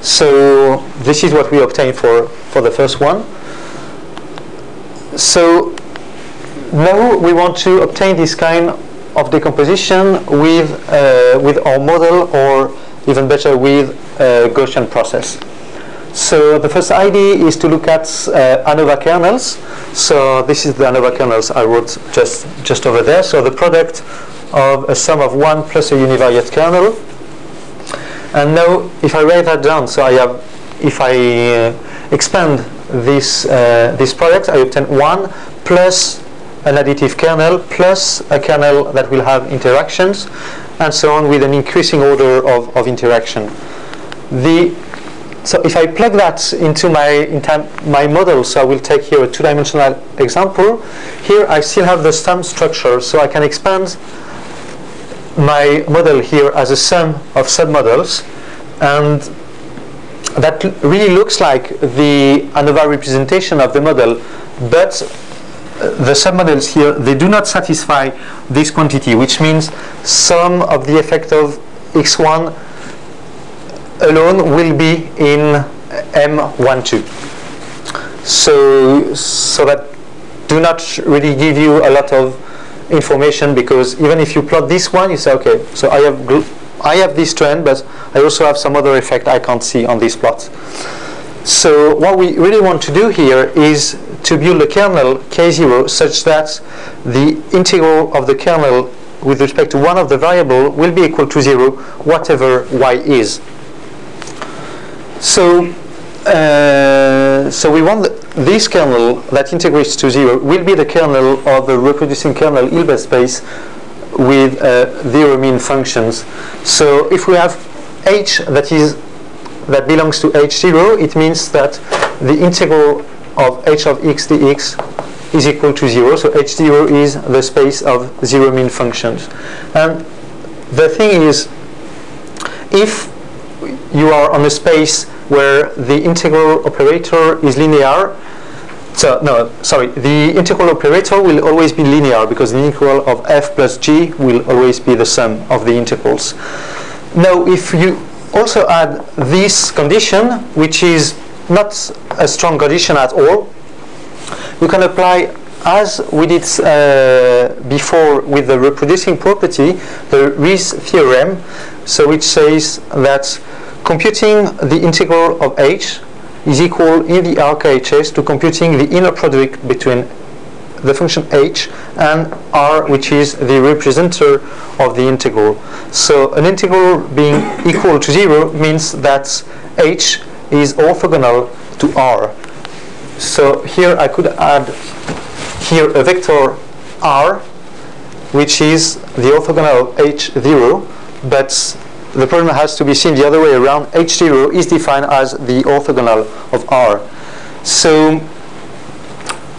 So this is what we obtain for the first one. So now we want to obtain this kind of decomposition with our model, or even better with a Gaussian process. So the first idea is to look at Anova kernels. So this is the Anova kernels I wrote just over there. So the product of a sum of 1 plus a univariate kernel. And now if I write that down, so I have, if I expand this product, I obtain 1 plus an additive kernel plus a kernel that will have interactions, and so on with an increasing order of interaction. So if I plug that into my model, so I will take here a 2-dimensional example. Here I still have the sum structure, so I can expand my model here as a sum of submodels, and that really looks like the Anova representation of the model, but the submodels here, they do not satisfy this quantity, which means some of the effect of x1 alone will be in M12. So that do not really give you a lot of information, because even if you plot this one, you say, okay, so I have this trend, but I also have some other effect I can't see on this plot. So what we really want to do here is to build a kernel K0 such that the integral of the kernel with respect to one of the variable will be equal to 0, whatever y is. So we want this kernel that integrates to 0 will be the kernel of the reproducing kernel Hilbert space with zero mean functions. So if we have h that belongs to h0, it means that the integral of h of x dx is equal to 0. So H0 is the space of zero mean functions. And the thing is, if you are on a space where the integral operator is linear, the integral operator will always be linear because the integral of f plus g will always be the sum of the integrals. Now, if you also add this condition, which is not a strong condition at all, you can apply, as we did before with the reproducing property, the Rbf theorem, so which says that computing the integral of h is equal in the RKHS to computing the inner product between the function h and r, which is the representer of the integral. So an integral being equal to 0 means that h is orthogonal to r. So here I could add here a vector r, which is the orthogonal of h0, but the problem has to be seen the other way around. H0 is defined as the orthogonal of R. So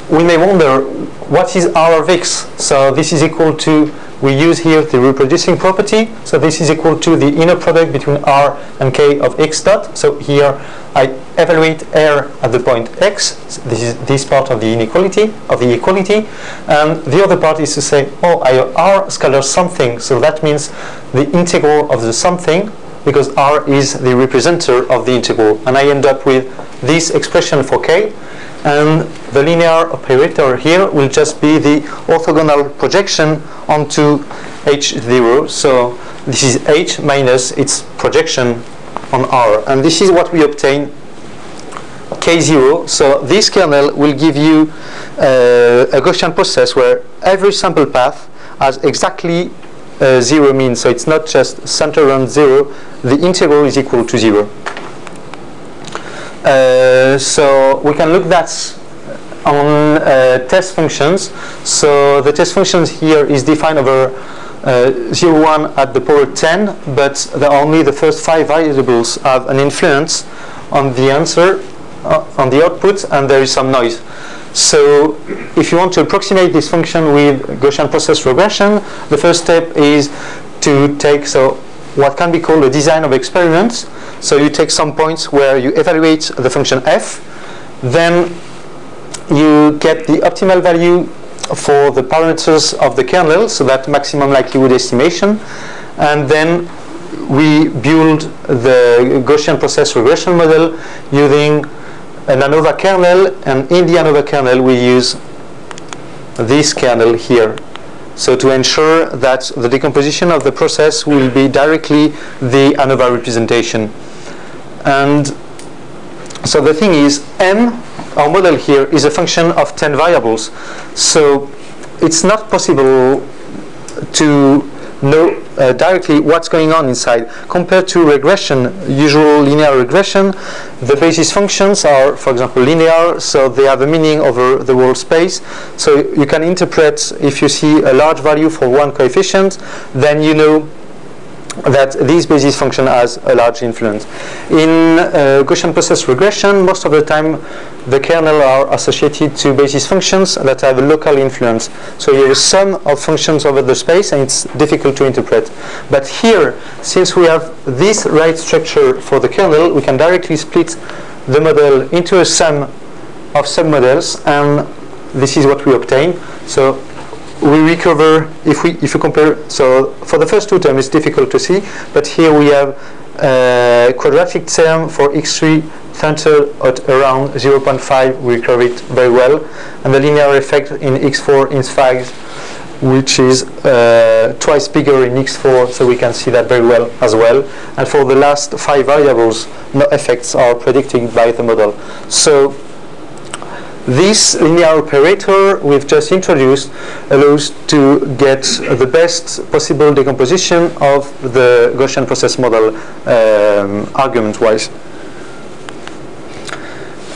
we may wonder, what is R of x? So this is equal to, we use here the reproducing property. So this is equal to the inner product between R and K of x dot. So here I evaluate R at the point x. So this is this part of the inequality, of the equality. And the other part is to say, oh, I have R scalar something. So that means the integral of the something, because R is the representer of the integral. And I end up with this expression for K. And the linear operator here will just be the orthogonal projection onto H0. So this is H minus its projection on R. And this is what we obtain, K0. So this kernel will give you a Gaussian process where every sample path has exactly zero mean. So it's not just centered around 0. The integral is equal to 0. So we can look that on test functions. So the test functions here is defined over 0, 1 at the power 10, but only the first 5 variables have an influence on the answer, on the output, and there is some noise. So if you want to approximate this function with Gaussian process regression, the first step is to take what can be called a design of experiments. So you take some points where you evaluate the function f, then you get the optimal value for the parameters of the kernel, so that maximum likelihood estimation, and then we build the Gaussian process regression model using an Anova kernel, and in the Anova kernel we use this kernel here. So to ensure that the decomposition of the process will be directly the Anova representation. And so the thing is, M, our model here, is a function of 10 variables. So it's not possible to know directly what's going on inside. Compared to regression, usual linear regression, the basis functions are, for example, linear, so they have a meaning over the whole space. So you can interpret, if you see a large value for one coefficient, then you know that this basis function has a large influence. In Gaussian process regression, most of the time the kernel are associated to basis functions that have a local influence. So you have a sum of functions over the space, and it's difficult to interpret. But here, since we have this right structure for the kernel, we can directly split the model into a sum of submodels, and this is what we obtain. So we recover, if you compare, so for the first two terms it's difficult to see, but here we have a quadratic term for x3 centered at around 0.5, we recover it very well, and the linear effect in x4 in 5, which is twice bigger in x4, so we can see that very well as well. And for the last 5 variables, no effects are predicted by the model. So this linear operator we've just introduced allows to get the best possible decomposition of the Gaussian process model argument-wise.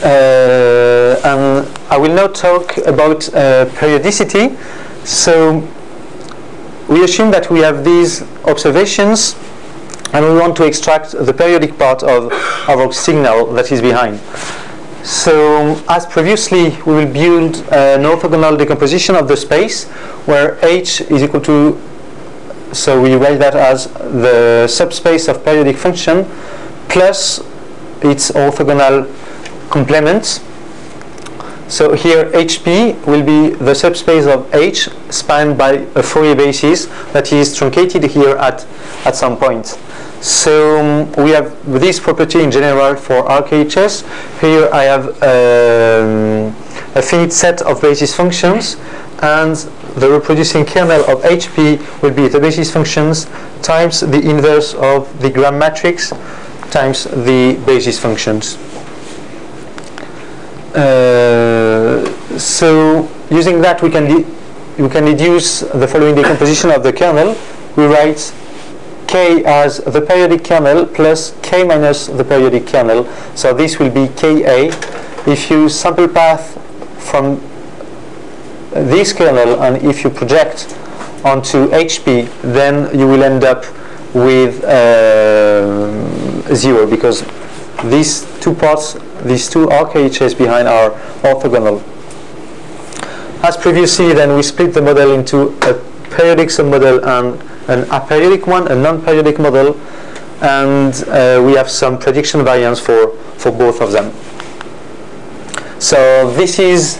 And I will now talk about periodicity. So we assume that we have these observations, and we want to extract the periodic part of our signal that is behind. So as previously, we will build an orthogonal decomposition of the space where H is equal to, so we write that as the subspace of periodic function plus its orthogonal complement. So here HP will be the subspace of H spanned by a Fourier basis that is truncated here at some point. So we have this property in general for RKHS. Here I have a finite set of basis functions, and the reproducing kernel of HP will be the basis functions times the inverse of the gram matrix times the basis functions. So using that we can deduce the following decomposition of the kernel. We write K as the periodic kernel plus K minus the periodic kernel. So this will be KA. If you sample path from this kernel and if you project onto HP, then you will end up with 0, because these two parts, these two RKHs behind are orthogonal. As previously, then we split the model into a periodic submodel and an aperiodic one, a non-periodic model, and we have some prediction variance for both of them. So this is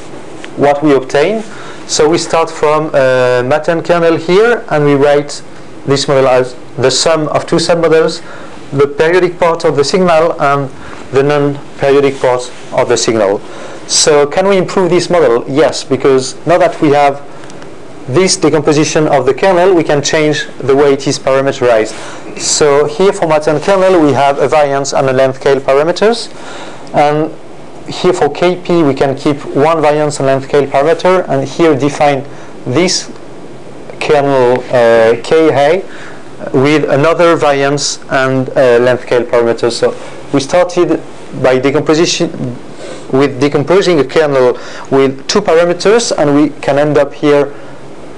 what we obtain. So we start from a Matten kernel here, and we write this model as the sum of two submodels, the periodic part of the signal and the non-periodic part of the signal. So can we improve this model? Yes, because now that we have this decomposition of the kernel, we can change the way it is parameterized. So here for Matten kernel, we have a variance and a length scale parameters, and here for KP we can keep one variance and length scale parameter, and here define this kernel KA with another variance and length scale parameter. So we started by decomposing a kernel with two parameters, and we can end up here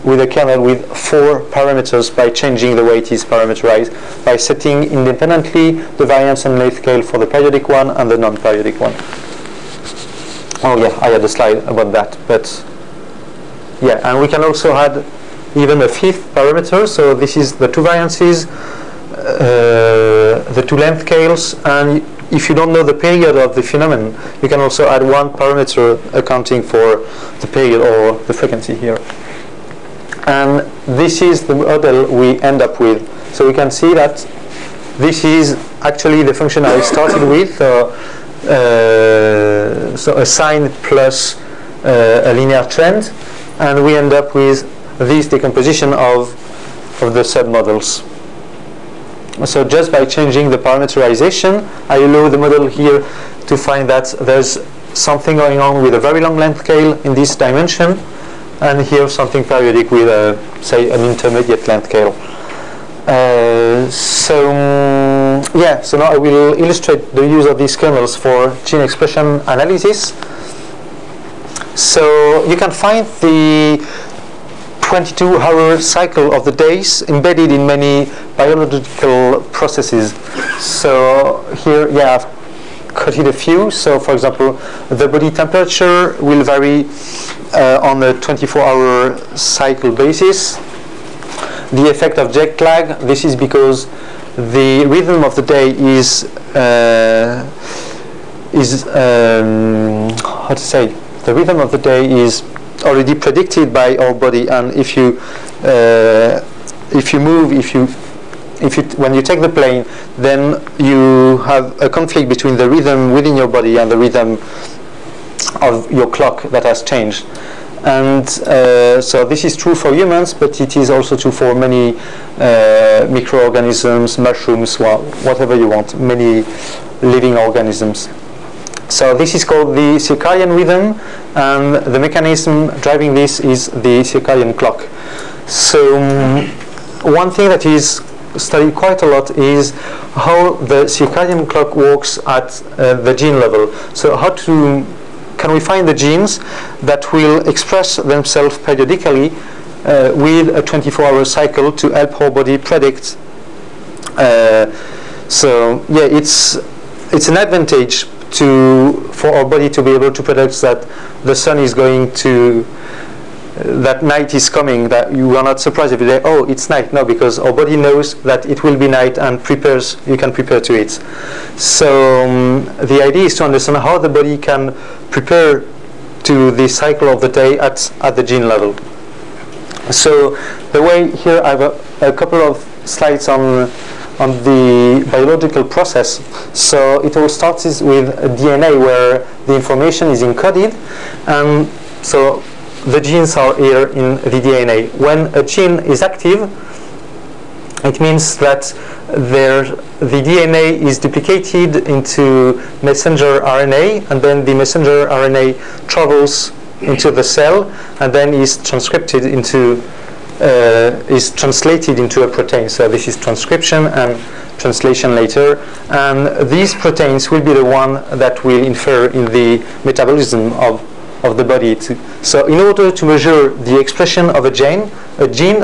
with a kernel with 4 parameters by changing the way it is parameterized, by setting independently the variance and length scale for the periodic one and the non-periodic one. Oh yeah, I had a slide about that, but yeah, and we can also add even a 5th parameter. So this is the two variances, the two length scales, and if you don't know the period of the phenomenon, you can also add one parameter accounting for the period or the frequency here. And this is the model we end up with. So we can see that this is actually the function I started with, so a sine plus a linear trend, and we end up with this decomposition of the submodels. So just by changing the parameterization, I allow the model here to find that there's something going on with a very long length scale in this dimension, and here something periodic with say an intermediate length scale. So now I will illustrate the use of these kernels for gene expression analysis. So you can find the 22-hour cycle of the days embedded in many biological processes. So here, yeah, I've quoted a few. So for example, the body temperature will vary on a 24-hour cycle basis. The effect of jet lag, this is because the rhythm of the day is how to say, the rhythm of the day is already predicted by our body, and if you when you take the plane, then you have a conflict between the rhythm within your body and the rhythm of your clock that has changed. And so this is true for humans, but it is also true for many microorganisms, mushrooms, well, whatever you want, many living organisms. So this is called the circadian rhythm, and the mechanism driving this is the circadian clock. So one thing that is studied quite a lot is how the circadian clock works at the gene level. So can we find the genes that will express themselves periodically with a 24-hour cycle to help our body predict? So yeah, it's an advantage for our body to be able to predict that the sun is going to, that night is coming, that you are not surprised if you say, oh, it's night. No, because our body knows that it will be night and prepares, you can prepare to it. So the idea is to understand how the body can prepare to the cycle of the day at the gene level. So the way here, I have a couple of slides on the biological process. So it all starts with a DNA where the information is encoded, and so the genes are here in the DNA. When a gene is active, it means that the DNA is duplicated into messenger RNA, and then the messenger RNA travels into the cell and then is transcripted into is translated into a protein. So this is transcription and translation later, and these proteins will be the one that will infer in the metabolism of the body. So in order to measure the expression of a gene,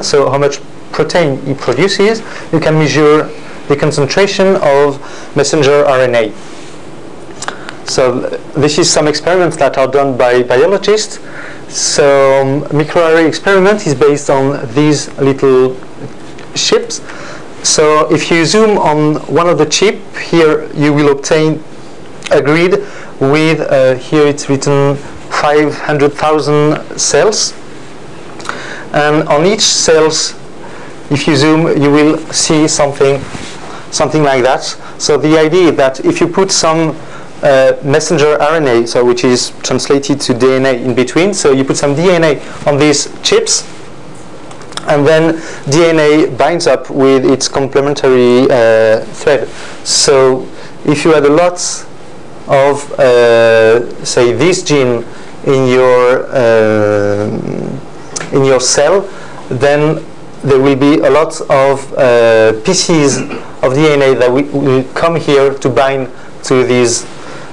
so how much protein it produces, you can measure the concentration of messenger RNA. So this is some experiments that are done by biologists. So microarray experiment is based on these little chips. So if you zoom on one of the chip, here you will obtain a grid with, here it's written 500,000 cells. And on each cells, if you zoom, you will see something like that. So the idea is that if you put some messenger RNA, so which is translated to DNA in between, so you put some DNA on these chips, and then DNA binds up with its complementary thread. So if you had a lot of, say, this gene in your cell, then there will be a lot of pieces of DNA that will come here to bind to these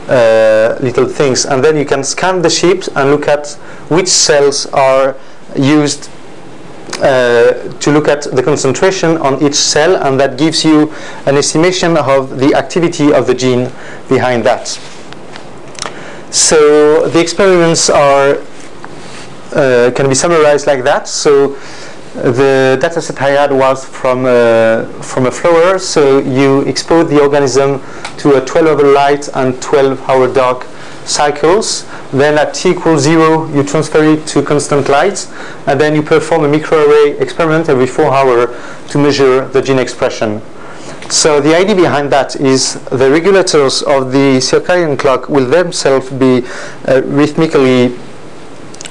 little things, and then you can scan the chips and look at which cells are used to look at the concentration on each cell, and that gives you an estimation of the activity of the gene behind that. So the experiments are can be summarized like that. So the data set I had was from a flower. So you expose the organism to a 12-hour light and 12-hour dark cycles. Then at t equals 0, you transfer it to constant light, and then you perform a microarray experiment every 4 hours to measure the gene expression. So the idea behind that is the regulators of the circadian clock will themselves be rhythmically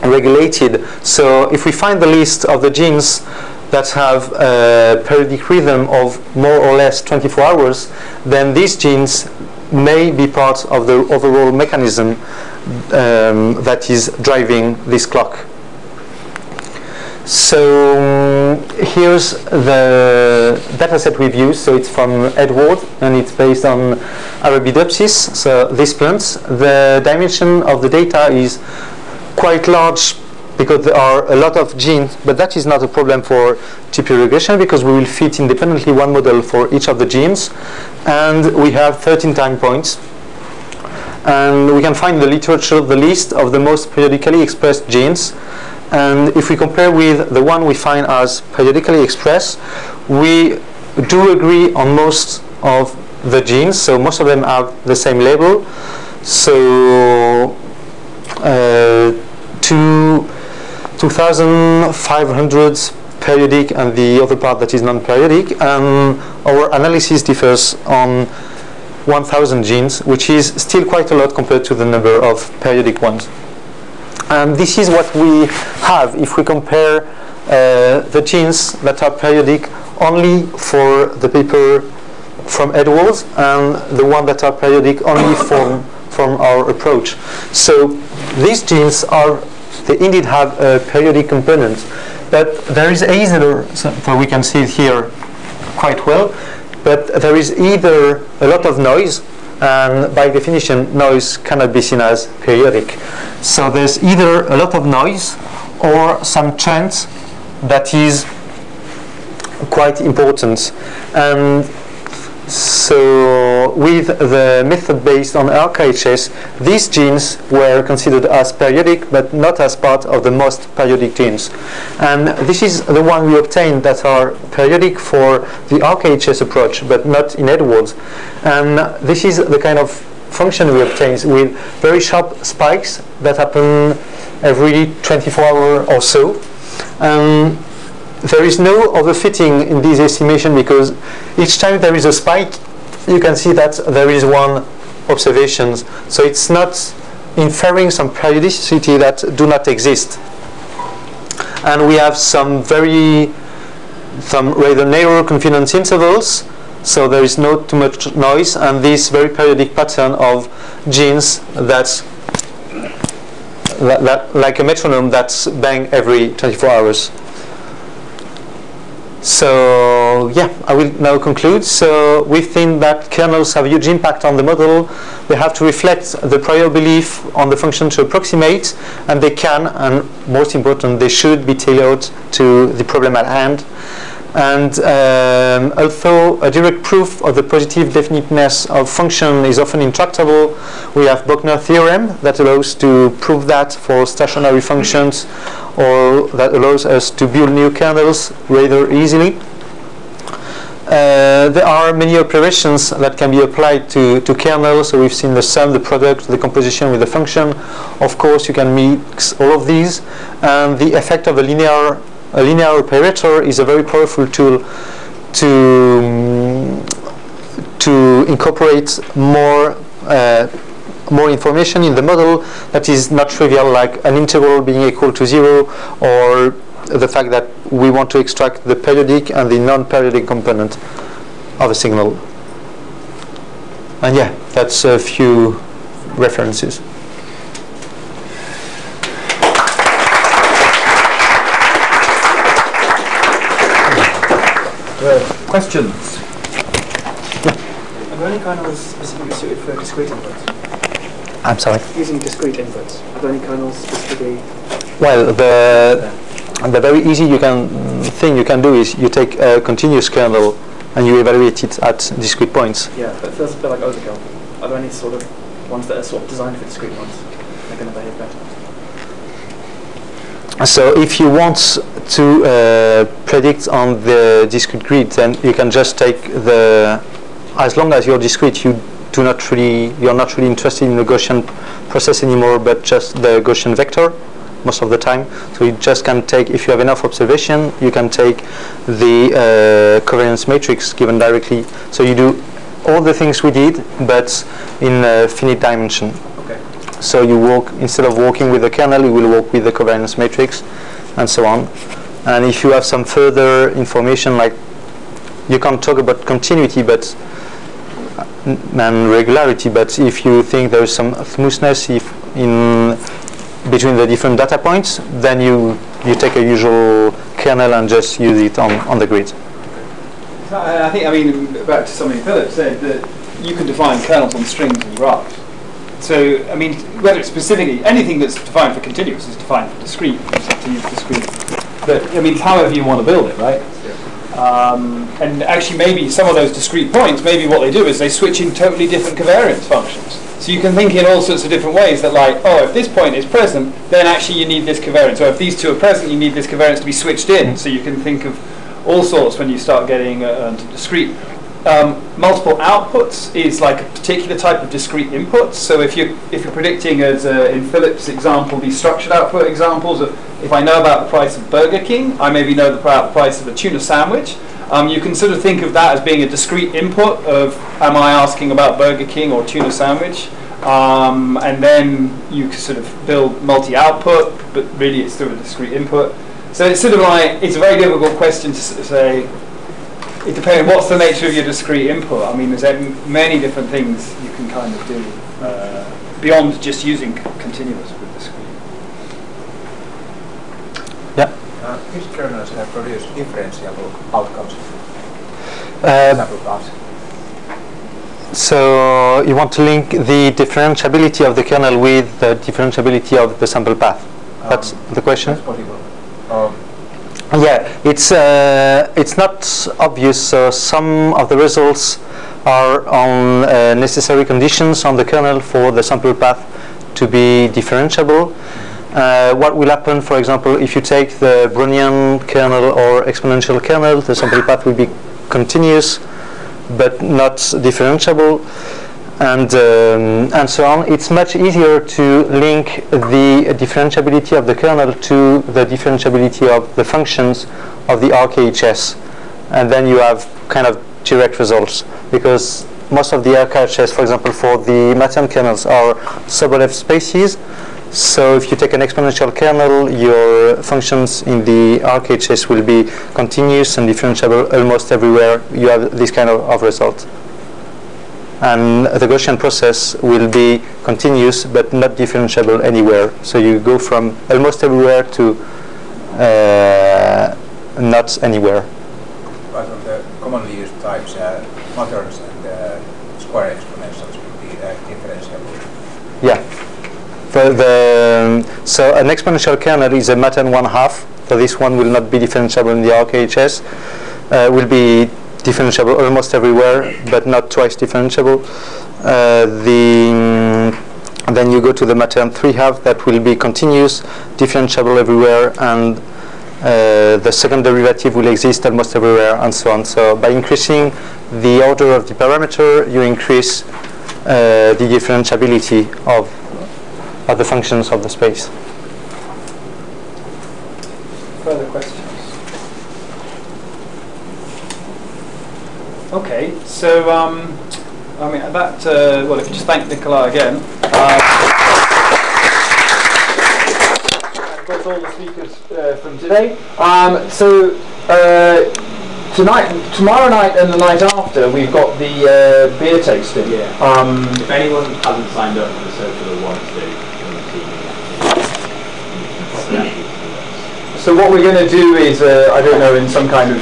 regulated. So if we find the list of the genes that have a periodic rhythm of more or less 24 hours, then these genes may be part of the overall mechanism that is driving this clock. So here's the data set we've used. So it's from Edward, and it's based on Arabidopsis, so these plants. The dimension of the data is quite large because there are a lot of genes, but that is not a problem for GP regression because we will fit independently one model for each of the genes, and we have 13 time points. And we can find in the literature the list of the most periodically expressed genes. And if we compare with the one we find as periodically expressed, we do agree on most of the genes. So most of them have the same label. So 2,500 periodic and the other part that is non-periodic. Our analysis differs on 1,000 genes, which is still quite a lot compared to the number of periodic ones. And this is what we have if we compare the genes that are periodic only for the paper from Edwards and the one that are periodic only from our approach. So these genes they indeed have a periodic component, but there is either, so we can see it here quite well, but there is either a lot of noise, and by definition noise cannot be seen as periodic. So there's either a lot of noise or some chant that is quite important. And So with the method based on RKHS, these genes were considered as periodic but not as part of the most periodic genes. And this is the one we obtained that are periodic for the RKHS approach but not in Edwards. And this is the kind of function we obtain with very sharp spikes that happen every 24 hours or so. There is no overfitting in this estimation because each time there is a spike, you can see that there is one observation. So it's not inferring some periodicity that do not exist. And we have some rather narrow confidence intervals, so there is not too much noise, and this very periodic pattern of genes that like a metronome that's bang every 24 hours. So yeah, I will now conclude. So we think that kernels have a huge impact on the model. They have to reflect the prior belief on the function to approximate, and they can, and most important, they should be tailored to the problem at hand. And although a direct proof of the positive definiteness of function is often intractable, we have Bochner theorem that allows to prove that for stationary functions, or that allows us to build new kernels rather easily. There are many operations that can be applied to kernels. So we've seen the sum, the product, the decomposition with the function. Of course, you can mix all of these, and the effect of a linear operator is a very powerful tool to incorporate more information in the model that is not trivial, like an integral being equal to 0, or the fact that we want to extract the periodic and the non-periodic component of a signal. And yeah, that's a few references. Questions? Are there any kernels specifically suited for discrete inputs? I'm sorry? Using discrete inputs, are there any kernels specifically? Well, the very easy thing you can do is you take a continuous kernel and you evaluate it at discrete points. Yeah, but it feels a bit like overkill. Are there any sort of ones that are sort of designed for discrete ones? They're going to behave better. So if you want to predict on the discrete grid, then you can just take as long as you're discrete, you're not really interested in the Gaussian process anymore, but just the Gaussian vector most of the time. So you just can take, if you have enough observation, you can take the covariance matrix given directly. So you do all the things we did, but in a finite dimension. Okay. So you walk, instead of walking with the kernel, you will walk with the covariance matrix, and so on. And if you have some further information, like you can't talk about continuity, but and regularity, but if you think there is some smoothness between the different data points, then you take a usual kernel and just use it on the grid. I mean, back to something Philip said, that you can define kernels on strings and graphs. So, I mean, whether it's specifically anything that's defined for continuous is defined for discrete. You just have to use discrete. But I mean, however you want to build it, right? And actually, maybe some of those discrete points, maybe what they do is they switch in totally different covariance functions. So you can think in all sorts of different ways that, like, oh, if this point is present, then actually you need this covariance. Or if these two are present, you need this covariance to be switched in. So you can think of all sorts when you start getting into discrete. Multiple outputs is like a particular type of discrete input. So if you're predicting, as in Philip's example, these structured output examples of, if I know about the price of Burger King, I maybe know the price of a tuna sandwich. You can sort of think of that as being a discrete input of, am I asking about Burger King or tuna sandwich? And then you can sort of build multi-output, but really it's still a discrete input. So it's sort of like, it's a very difficult question to say. It depends, what's the nature of your discrete input? I mean, there's many different things you can kind of do beyond just using continuous with discrete. Yeah. Which kernels have produced differentiable outcomes? So you want to link the differentiability of the kernel with the differentiability of the sample path. That's the question? That's possible. Yeah, it's not obvious. Some of the results are on necessary conditions on the kernel for the sample path to be differentiable. What will happen, for example, if you take the Brownian kernel or exponential kernel, the sample path will be continuous but not differentiable, and so on. It's much easier to link the differentiability of the kernel to the differentiability of the functions of the RKHS, and then you have kind of direct results, because most of the RKHS, for example, for the Mattern kernels are sub-F spaces. So if you take an exponential kernel, your functions in the RKHS will be continuous and differentiable almost everywhere. You have this kind of result. And the Gaussian process will be continuous but not differentiable anywhere. So you go from almost everywhere to not anywhere. But on the commonly used types, Matterns and square exponentials will be differentiable. Yeah. So an exponential kernel is a Mattern 1/2. So this one will not be differentiable in the RKHS. Will be differentiable almost everywhere, but not twice differentiable. Then you go to the Mattern 3/2 that will be continuous, differentiable everywhere, and the second derivative will exist almost everywhere, and so on. So by increasing the order of the parameter, you increase the differentiability of the functions of the space. Further questions? Okay, so I mean that. Well, if you just thank Nicolas again. Of course, all the speakers from today. Tomorrow night and the night after, we've got the beer tasting. Yeah. If anyone hasn't signed up for the social or wants to, so what we're going to do is, I don't know, in some kind of...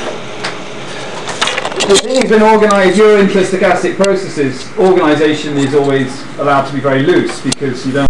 The thing has been organised, you're into stochastic processes, organisation is always allowed to be very loose because you don't